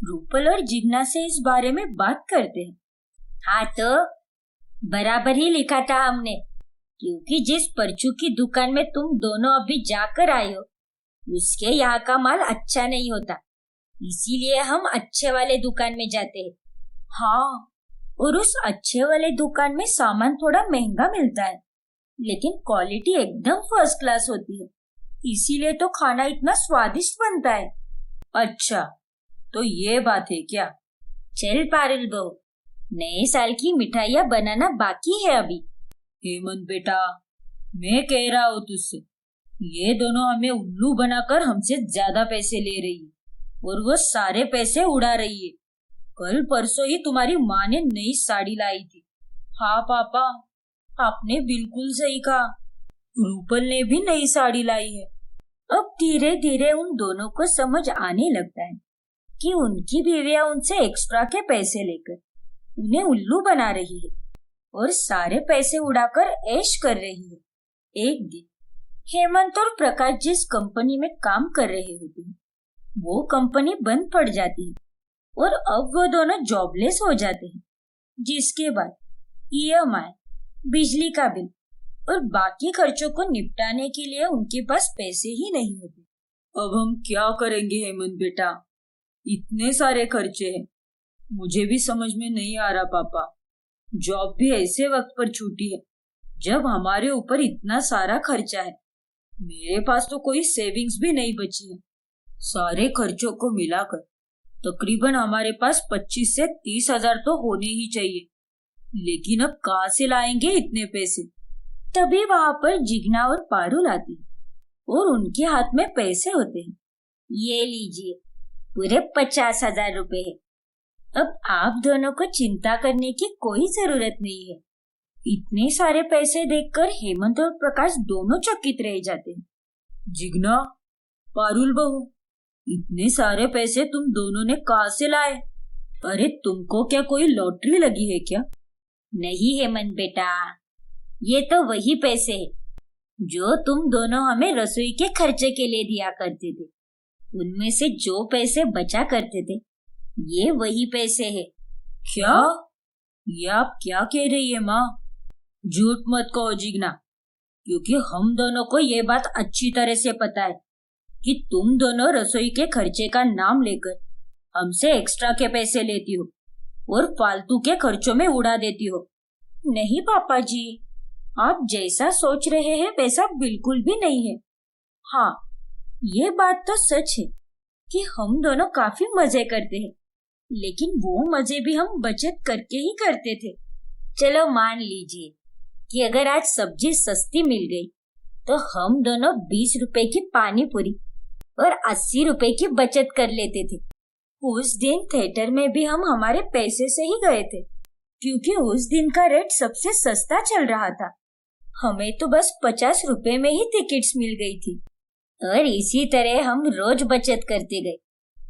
रूपल और जिग्ना से इस बारे में बात करते हैं। हाँ तो बराबर ही लिखा था हमने, क्योंकि जिस परचू की दुकान में तुम दोनों अभी जाकर आए हो उसके यहाँ का माल अच्छा नहीं होता, इसीलिए हम अच्छे वाले दुकान में जाते हैं। हाँ, और उस अच्छे वाले दुकान में सामान थोड़ा महंगा मिलता है, लेकिन क्वालिटी एकदम फर्स्ट क्लास होती है, इसीलिए तो खाना इतना स्वादिष्ट बनता है। अच्छा, तो ये बात है क्या? चल पारुल बहू, नए साल की मिठाइयाँ बनाना बाकी है अभी। हेमंत बेटा, मैं कह रहा हूँ तुझसे, ये दोनों हमें उल्लू बनाकर हमसे ज्यादा पैसे ले रही है और वो सारे पैसे उड़ा रही है। कल परसों ही तुम्हारी माँ ने नई साड़ी लाई थी। हाँ पापा, आपने बिल्कुल सही कहा, रूपल ने भी नई साड़ी लाई है। अब धीरे धीरे उन दोनों को समझ आने लगता है कि उनकी बीवियां उनसे एक्स्ट्रा के पैसे लेकर उन्हें उल्लू बना रही है और सारे पैसे उड़ाकर ऐश कर रही है। एक दिन हेमंत और प्रकाश जिस कंपनी में काम कर रहे होते हैं वो कंपनी बंद पड़ जाती है और अब वो दोनों जॉबलेस हो जाते हैं, जिसके बाद ईएमआई, बिजली का बिल और बाकी खर्चों को निपटाने के लिए उनके पास पैसे ही नहीं होते। अब हम क्या करेंगे हेमंत बेटा, इतने सारे खर्चे हैं, मुझे भी समझ में नहीं आ रहा पापा। जॉब भी ऐसे वक्त पर छूटी है जब हमारे ऊपर इतना सारा खर्चा है। मेरे पास तो कोई सेविंग्स भी नहीं बची है। सारे खर्चों को मिलाकर तकरीबन हमारे पास 25 से 30 हजार तो होने ही चाहिए, लेकिन अब कहाँ से लाएंगे इतने पैसे? तभी वहां पर जिग्ना और पारुल आती और उनके हाथ में पैसे होते हैं। ये लीजिए, पूरे 50,000 रुपए है। अब आप दोनों को चिंता करने की कोई जरूरत नहीं है। इतने सारे पैसे देखकर हेमंत और प्रकाश दोनों चकित रह जाते हैं। जिग्ना, पारुल बहू, इतने सारे पैसे तुम दोनों ने कहाँ से लाए? अरे तुमको क्या कोई लॉटरी लगी है क्या? नहीं हेमंत बेटा, ये तो वही पैसे है जो तुम दोनों हमें रसोई के खर्चे के लिए दिया करते थे। उनमें से जो पैसे बचा करते थे ये वही पैसे है। क्या? ये आप क्या कह रही है माँ? झूठ मत कहो जिग्ना, क्योंकि हम दोनों को ये बात अच्छी तरह से पता है कि तुम दोनों रसोई के खर्चे का नाम लेकर हमसे एक्स्ट्रा के पैसे लेती हो और फालतू के खर्चों में उड़ा देती हो। नहीं पापा जी, आप जैसा सोच रहे हैं वैसा बिल्कुल भी नहीं है। हाँ, ये बात तो सच है कि हम दोनों काफी मजे करते हैं, लेकिन वो मजे भी हम बचत करके ही करते थे। चलो मान लीजिए कि अगर आज सब्जी सस्ती मिल गई तो हम दोनों 20 रुपए की पानी पूरी और 80 रुपए की बचत कर लेते थे। उस दिन थिएटर में भी हम हमारे पैसे से ही गए थे, क्योंकि उस दिन का रेट सबसे सस्ता चल रहा था। हमें तो बस 50 रुपए में ही टिकट्स मिल गई थी और इसी तरह हम रोज बचत करते गए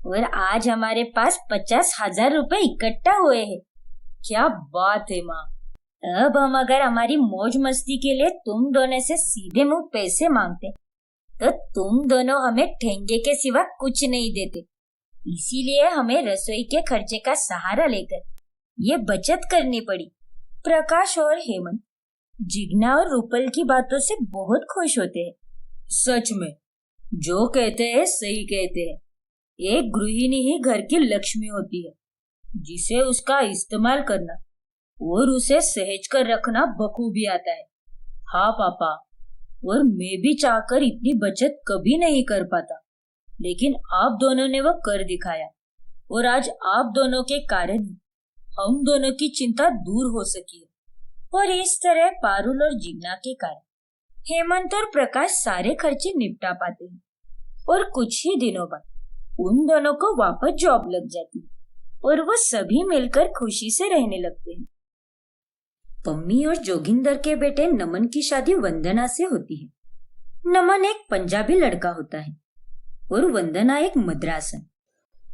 और आज हमारे पास 50,000 रुपए इकट्ठा हुए हैं। क्या बात है माँ। अब हम अगर हमारी मौज मस्ती के लिए तुम दोनों से सीधे मुंह पैसे मांगते तो तुम दोनों हमें ठेंगे के सिवा कुछ नहीं देते। इसीलिए हमें रसोई के खर्चे का सहारा लेकर ये बचत करनी पड़ी। प्रकाश और हेमंत जिग्ना और रूपल की बातों से बहुत खुश होते हैं। सच में जो कहते हैं सही कहते हैं। एक गृहिणी ही घर की लक्ष्मी होती है, जिसे उसका इस्तेमाल करना और उसे सहेज कर रखना बखूबी आता है। हाँ पापा, और मैं भी चाहकर इतनी बचत कभी नहीं कर पाता, लेकिन आप दोनों ने वह कर दिखाया और आज आप दोनों के कारण ही हम दोनों की चिंता दूर हो सकी है। और इस तरह पारुल और जिग्ना के कारण हेमंत और प्रकाश सारे खर्चे निपटा पाते हैं और कुछ ही दिनों बाद उन दोनों को वापस जॉब लग जाती है और वो सभी मिलकर खुशी से रहने लगते हैं। पम्मी और जोगिंदर के बेटे नमन की शादी वंदना से होती है। नमन एक पंजाबी लड़का होता है और वंदना एक मद्रासन।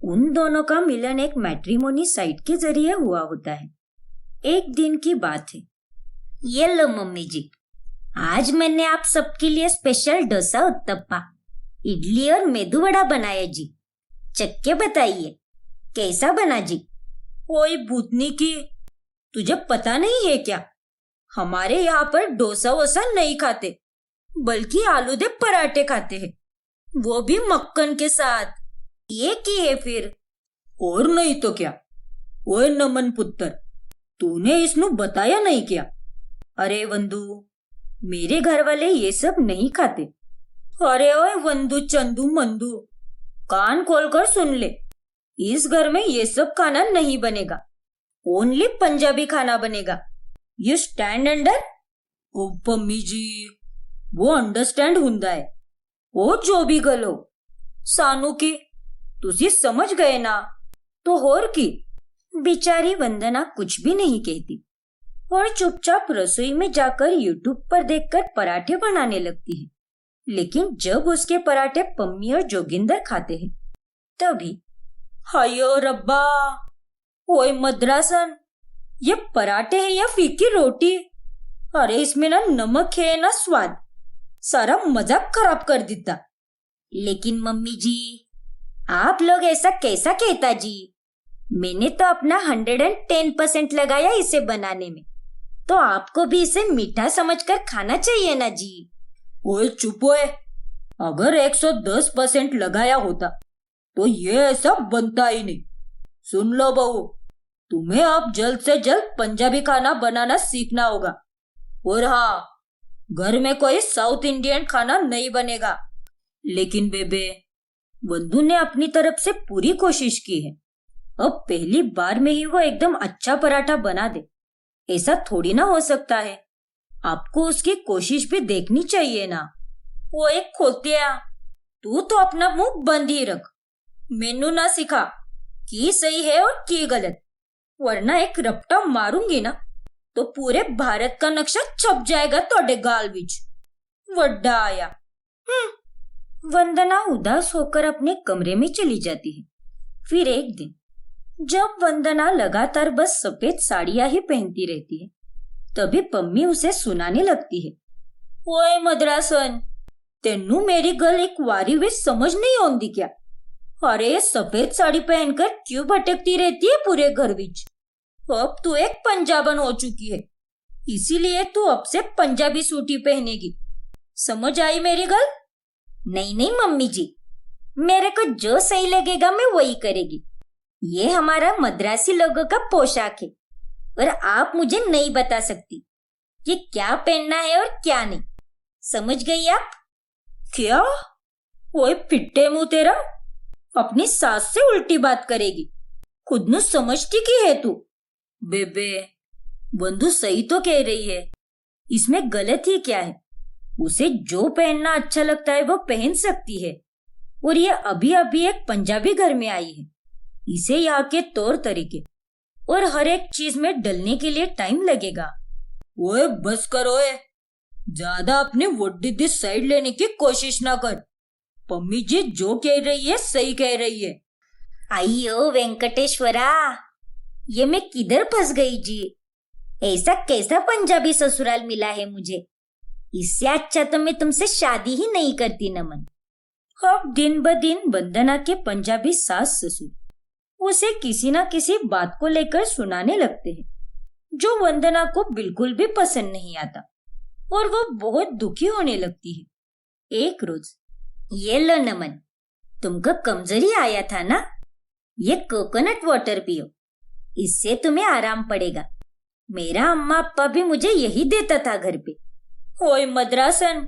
उन दोनों का मिलन एक मैट्रिमोनी साइट के जरिए हुआ होता है। एक दिन की बात है। ये लो मम्मी जी, आज मैंने आप सबके लिए स्पेशल डोसा उत्तपा, इडली और मेदू वड़ा बनाया जी। चख के बताइए कैसा बना जी। ओए भूतनी की, तुझे पता नहीं है क्या? हमारे यहाँ पर डोसा वोसा नहीं खाते, बल्कि आलूदे पराठे खाते हैं, वो भी मक्खन के साथ। ये की है फिर? और नहीं तो क्या। ओए नमन पुत्र, तूने इसनु बताया नहीं क्या? अरे वंदू, मेरे घर वाले ये सब नहीं खाते। अरे ओए वंदू चंदू मंदू, कान खोलकर सुन ले, इस घर में ये सब खाना नहीं बनेगा, ओनली पंजाबी खाना बनेगा। You stand under? ओ पम्मी जी, वो अंडरस्टैंड हुंदा है, वो जो भी गलो सानू की तुसी समझ गए ना। तो होर की। बेचारी वंदना कुछ भी नहीं कहती और चुपचाप रसोई में जाकर यूट्यूब पर देखकर पराठे बनाने लगती है। लेकिन जब उसके पराठे पम्मी और जोगिंदर खाते हैं तभी, हायो रब्बा, ओए मद्रासन, ये पराठे है या फीकी रोटी? अरे इसमें ना नमक है ना स्वाद, सारा मजाक खराब कर देता। लेकिन मम्मी जी, आप लोग ऐसा कैसा कहता जी? मैंने तो अपना 110% लगाया इसे बनाने में, तो आपको भी इसे मीठा समझकर खाना चाहिए ना जी। ओए चुप ओए, अगर 110% लगाया होता तो ये ऐसा बनता ही नहीं। सुन लो बहू, तुम्हें अब जल्द से जल्द पंजाबी खाना बनाना सीखना होगा। और हाँ, घर में कोई साउथ इंडियन खाना नहीं बनेगा। लेकिन बेबे, वंदू ने अपनी तरफ से पूरी कोशिश की है। अब पहली बार में ही वो एकदम अच्छा पराठा बना दे, ऐसा थोड़ी ना हो सकता है। आपको उसकी कोशिश भी देखनी चाहिए ना। वो एक खोतिया, तू तो अपना मुंह बंद ही रख। मैनू ना सिखा की सही है और की गलत, वरना एक रपटा मारूंगी ना तो पूरे भारत का नक्शा छप जाएगा तोड़े गाल विच। वड्डा आया। वंदना उदास होकर अपने कमरे में चली जाती है। फिर एक दिन जब वंदना लगातार बस सफेद साड़ियां ही पहनती रहती है, तभी पम्मी उसे सुनाने लगती है। ओए मद्रासन, तेनू मेरी गल एक वारी भी समझ नहीं आती क्या? अरे सफेद साड़ी पहनकर क्यों भटकती रहती है पूरे घर विच? अब तू एक पंजाबन हो चुकी है, इसीलिए तू अब से पंजाबी सूटी पहनेगी। समझ आई मेरी गल? नहीं नहीं मम्मी जी, मेरे को जो सही लगेगा मैं वही करेगी। ये हमारा मद्रासी लोगों का पोशाक है और आप मुझे नहीं बता सकती ये क्या पहनना है और क्या नहीं। समझ गई आप? क्या? ओए फिट्टे मुंह तेरा, अपनी सास से उल्टी बात करेगी, खुद नु समझती की है तू? बेबे, बंधु सही तो कह रही है, इसमें गलत ही क्या है? उसे जो पहनना अच्छा लगता है वो पहन सकती है। और ये अभी अभी एक पंजाबी घर में आई है, इसे यहाँ के तौर तरीके और हर एक चीज में डलने के लिए टाइम लगेगा। ओए बस कर ओए, ज्यादा अपनी वड्डी साइड लेने की कोशिश ना कर। पम्मी जी जो कह रही है सही कह रही है। आइयो वेंकटेश्वरा, ये मैं किधर फंस गई जी? ऐसा कैसा पंजाबी ससुराल मिला है मुझे? इससे अच्छा तो मैं तुमसे शादी ही नहीं करती नमन। अब दिन ब दिन वंदना के पंजाबी सास ससुर उसे किसी ना किसी बात को लेकर सुनाने लगते हैं, जो वंदना को बिल्कुल भी पसंद नहीं आता और वो बहुत दुखी होने लगती है। एक रोज, ये लो नमन, तुमको कमजोरी आया था ना, ये कोकोनट वाटर पियो, इससे तुम्हें आराम पड़ेगा। मेरा अम्मा अप्पा भी मुझे यही देता था घर पे। ओए मद्रासन,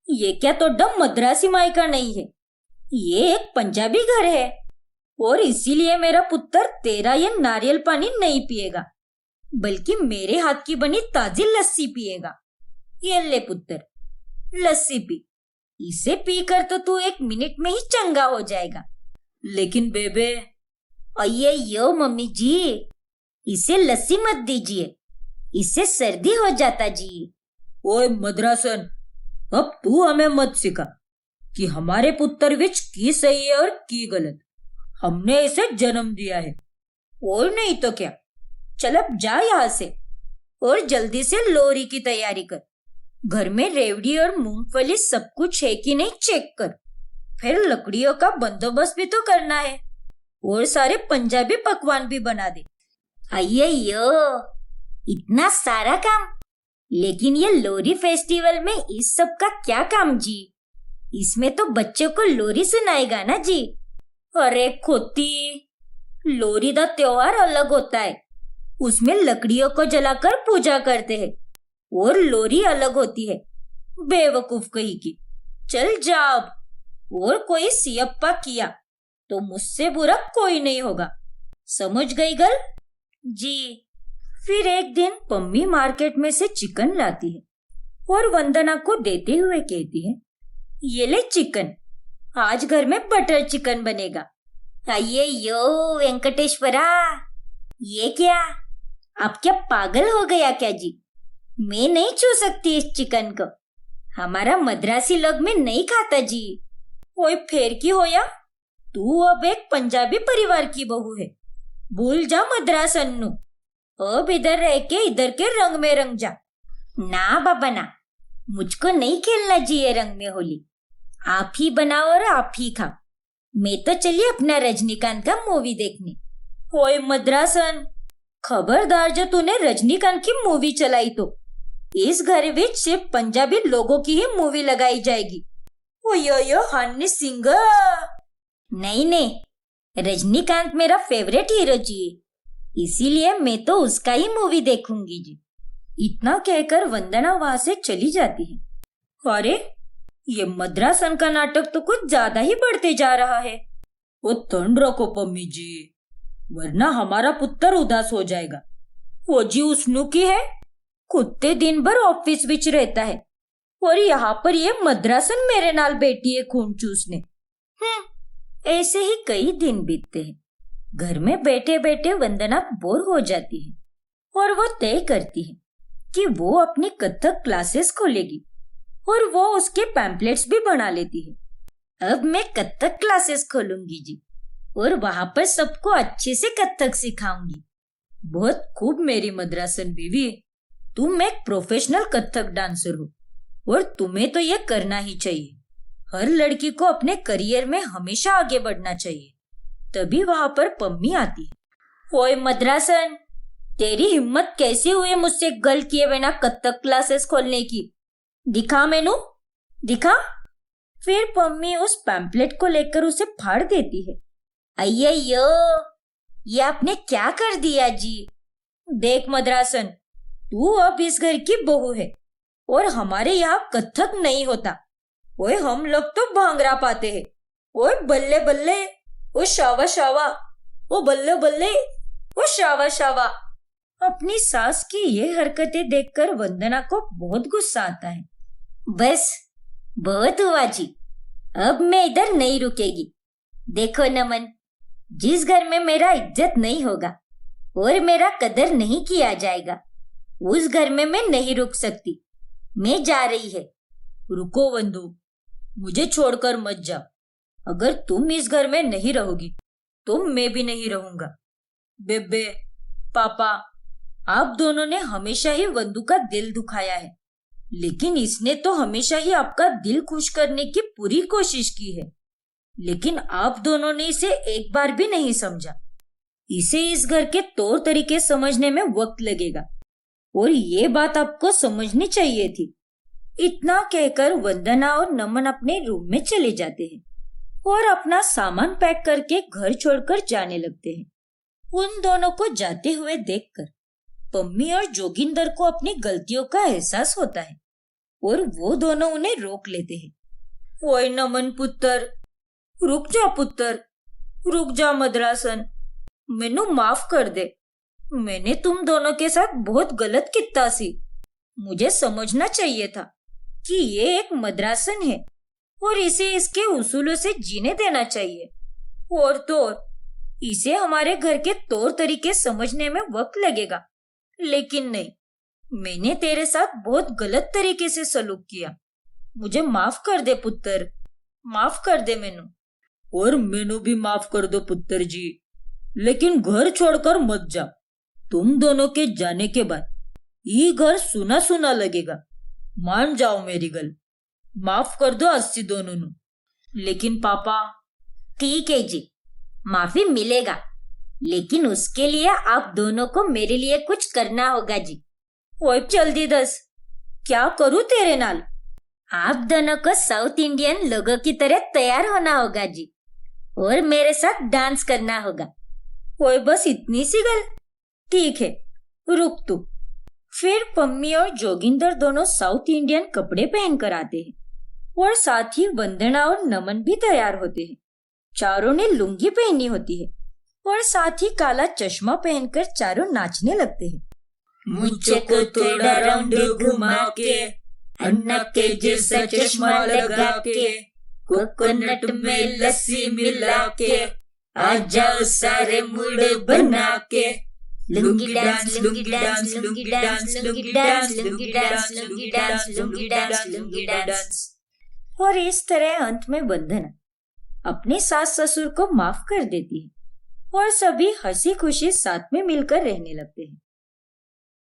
ये क्या तो डम मद्रासी मायका नहीं है, ये एक पंजाबी घर है और इसीलिए मेरा पुत्र तेरा ये नारियल पानी नहीं पिएगा, बल्कि मेरे हाथ की बनी ताजी लस्सी पिएगा। ये ले पुत्र, लस्सी पी, इसे पीकर तो तू 1 मिनट में ही चंगा हो जाएगा। लेकिन बेबे, अये यो मम्मी जी, इसे लस्सी मत दीजिए, इससे सर्दी हो जाता जी। ओए मद्रासन, अब तू हमें मत सिखा, कि हमारे पुत्र विच की सही है और की गलत। हमने इसे जन्म दिया है, और नहीं तो क्या। चल अब जा यहाँ से और जल्दी से लोरी की तैयारी कर। घर में रेवड़ी और मूंगफली सब कुछ है कि नहीं चेक कर। फिर लकड़ियों का बंदोबस्त भी तो करना है और सारे पंजाबी पकवान भी बना दे। अय्यो, इतना सारा काम। लेकिन ये लोरी फेस्टिवल में इस सब का क्या काम जी? इसमें तो बच्चों को लोरी सुनाएगा ना जी। अरे खोती, लोरी का त्योहार अलग होता है। उसमें लकड़ियों को जलाकर पूजा करते हैं और लोरी अलग होती है। बेवकूफ कही की। चल जा अब। और कोई सियप्पा किया तो मुझसे बुरा कोई नहीं होगा। समझ गई गल? जी। फिर एक दिन पम्मी मार्केट में से चिकन लाती है और वंदना को देते हुए कहती है, ये ले चिकन, आज घर में बटर चिकन बनेगा। आइए यो वेंकटेश्वरा, ये क्या? आप क्या पागल हो गया क्या जी? मैं नहीं छू सकती इस चिकन को। हमारा मद्रासी लोग में नहीं खाता जी। कोई फेर की होया, तू अब एक पंजाबी परिवार की बहू है। भूल जा मद्रासन नु। अब इधर रह के इधर के रंग में रंग जा। ना बाबा ना, मुझको नहीं खेलना जी ये रंग में होली। आप ही बनाओ और आप ही खाओ। मैं तो चलिए अपना रजनीकांत का मूवी देखने। ओए मद्रासन, खबरदार जो तूने रजनीकांत की मूवी चलाई तो इस घर में सिर्फ पंजाबी लोगों की ही मूवी लगाई जाएगी। ओ यो हनी सिंह। नहीं नहीं, रजनीकांत मेरा फेवरेट हीरो जी, इसीलिए मैं तो उसका ही मूवी देखूंगी जी। इतना कहकर वंदना वहां से चली जाती है। अरे ये मद्रासन का नाटक तो कुछ ज्यादा ही बढ़ते जा रहा है। वो ठंड रखो पम्मी जी, वरना हमारा पुत्र उदास हो जाएगा। वो जी उसनु की है, कुत्ते दिन भर ऑफिस विच रहता है और यहाँ पर ये मद्रासन मेरे नाल बैठी है खून चूसने। ऐसे ही कई दिन बीतते हैं। घर में बैठे बैठे वंदना बोर हो जाती है और वो तय करती है कि वो अपनी कथक क्लासेस खोलेगी और वो उसके पैम्पलेट्स भी बना लेती है। अब मैं कथक क्लासेस खोलूंगी जी और वहां पर सबको अच्छे से कथक सिखाऊंगी। बहुत खूब मेरी मद्रासन बीवी, तुम एक प्रोफेशनल कथक डांसर हो और तुम्हें तो ये करना ही चाहिए। हर लड़की को अपने करियर में हमेशा आगे बढ़ना चाहिए। तभी वहां पर पम्मी आती है। ओए मद्रासन, तेरी हिम्मत कैसे हुई मुझसे गल किए बिना कथक क्लासेस खोलने की? दिखा मेनू, दिखा। फिर पम्मी उस पैम्पलेट को लेकर उसे फाड़ देती है। अय्यो, ये आपने क्या कर दिया जी? देख मद्रासन, तू अब इस घर की बहू है और हमारे यहाँ कथक नहीं होता। ओए हम लोग तो भांगड़ा पाते हैं। ओए बल्ले बल्ले, ओ शावा शावा, ओ बल्ले बल्ले, ओ शावा शावा। अपनी सास की ये हरकतें देखकर वंदना को बहुत गुस्सा आता है। बस बहुत हुआ जी, अब मैं इधर नहीं रुकेगी। देखो नमन, जिस घर में मेरा इज्जत नहीं होगा और मेरा कदर नहीं किया जाएगा, उस घर में मैं नहीं रुक सकती। मैं जा रही है। रुको वंदू, मुझे छोड़कर मत जाओ। अगर तुम इस घर में नहीं रहोगी तो मैं भी नहीं रहूंगा। बेबे, पापा, आप दोनों ने हमेशा ही वंदू का दिल दुखाया है, लेकिन इसने तो हमेशा ही आपका दिल खुश करने की पूरी कोशिश की है। लेकिन आप दोनों ने इसे एक बार भी नहीं समझा। इसे इस घर के तौर तरीके समझने में वक्त लगेगा और ये बात आपको समझनी चाहिए थी। इतना कहकर वंदना और नमन अपने रूम में चले जाते हैं और अपना सामान पैक करके घर छोड़कर जाने लगते हैं। उन दोनों को जाते हुए देखकर पम्मी और जोगिंदर को अपनी गलतियों का एहसास होता है और वो दोनों उन्हें रोक लेते हैं। ओए नमन पुत्र, रुक जा पुत्र, रुक जा मद्रासन, मैनू माफ कर दे। मैंने तुम दोनों के साथ बहुत गलत किया सी। मुझे समझना चाहिए था कि ये एक मद्रासन है और इसे इसके उसूलों से जीने देना चाहिए। और तो और इसे हमारे घर के तौर तरीके समझने में वक्त लगेगा, लेकिन नहीं, मैंने तेरे साथ बहुत गलत तरीके से सलूक किया। मुझे माफ कर दे पुत्र। माफ कर दे मैनू।
और मैनू भी माफ कर दो पुत्र जी, लेकिन घर छोड़कर मत जा। तुम दोनों के जाने के बाद ये घर सुना सुना लगेगा। मान जाओ मेरी गल, माफ कर दो अस्सी दोनों नु।
लेकिन पापा।
ठीक है जी, माफी मिलेगा, लेकिन उसके लिए आप दोनों को मेरे लिए कुछ करना होगा जी।
ओए जल्दी दस, क्या करूं तेरे नाल?
आप दोनों को साउथ इंडियन लोगों की तरह तैयार होना होगा जी, और मेरे साथ डांस करना होगा।
ओए बस इतनी सी गल? ठीक है, रुक तू। फिर पम्मी और जोगिंदर दोनों साउथ इंडियन कपड़े पहनकर आते हैं और साथ ही वंदना और नमन भी तैयार होते हैं। चारों ने लुंगी पहनी होती है और साथ ही काला चश्मा पहनकर चारों नाचने लगते हैं।
मुझे को थोड़ा राउंड घुमा के, अन्ना के जैसा चश्मा लगा के, कोकोनट में लस्सी मिला के, आ जाओ सारे मुड़े बना के। Lungi dance, lungi dance, lungi dance, lungi dance, lungi dance, lungi dance, lungi dance, lungi dance.
और इस तरह अंत में वंदना अपने सास ससुर को माफ कर देती है और सभी हंसी खुशी साथ में मिलकर रहने लगते हैं।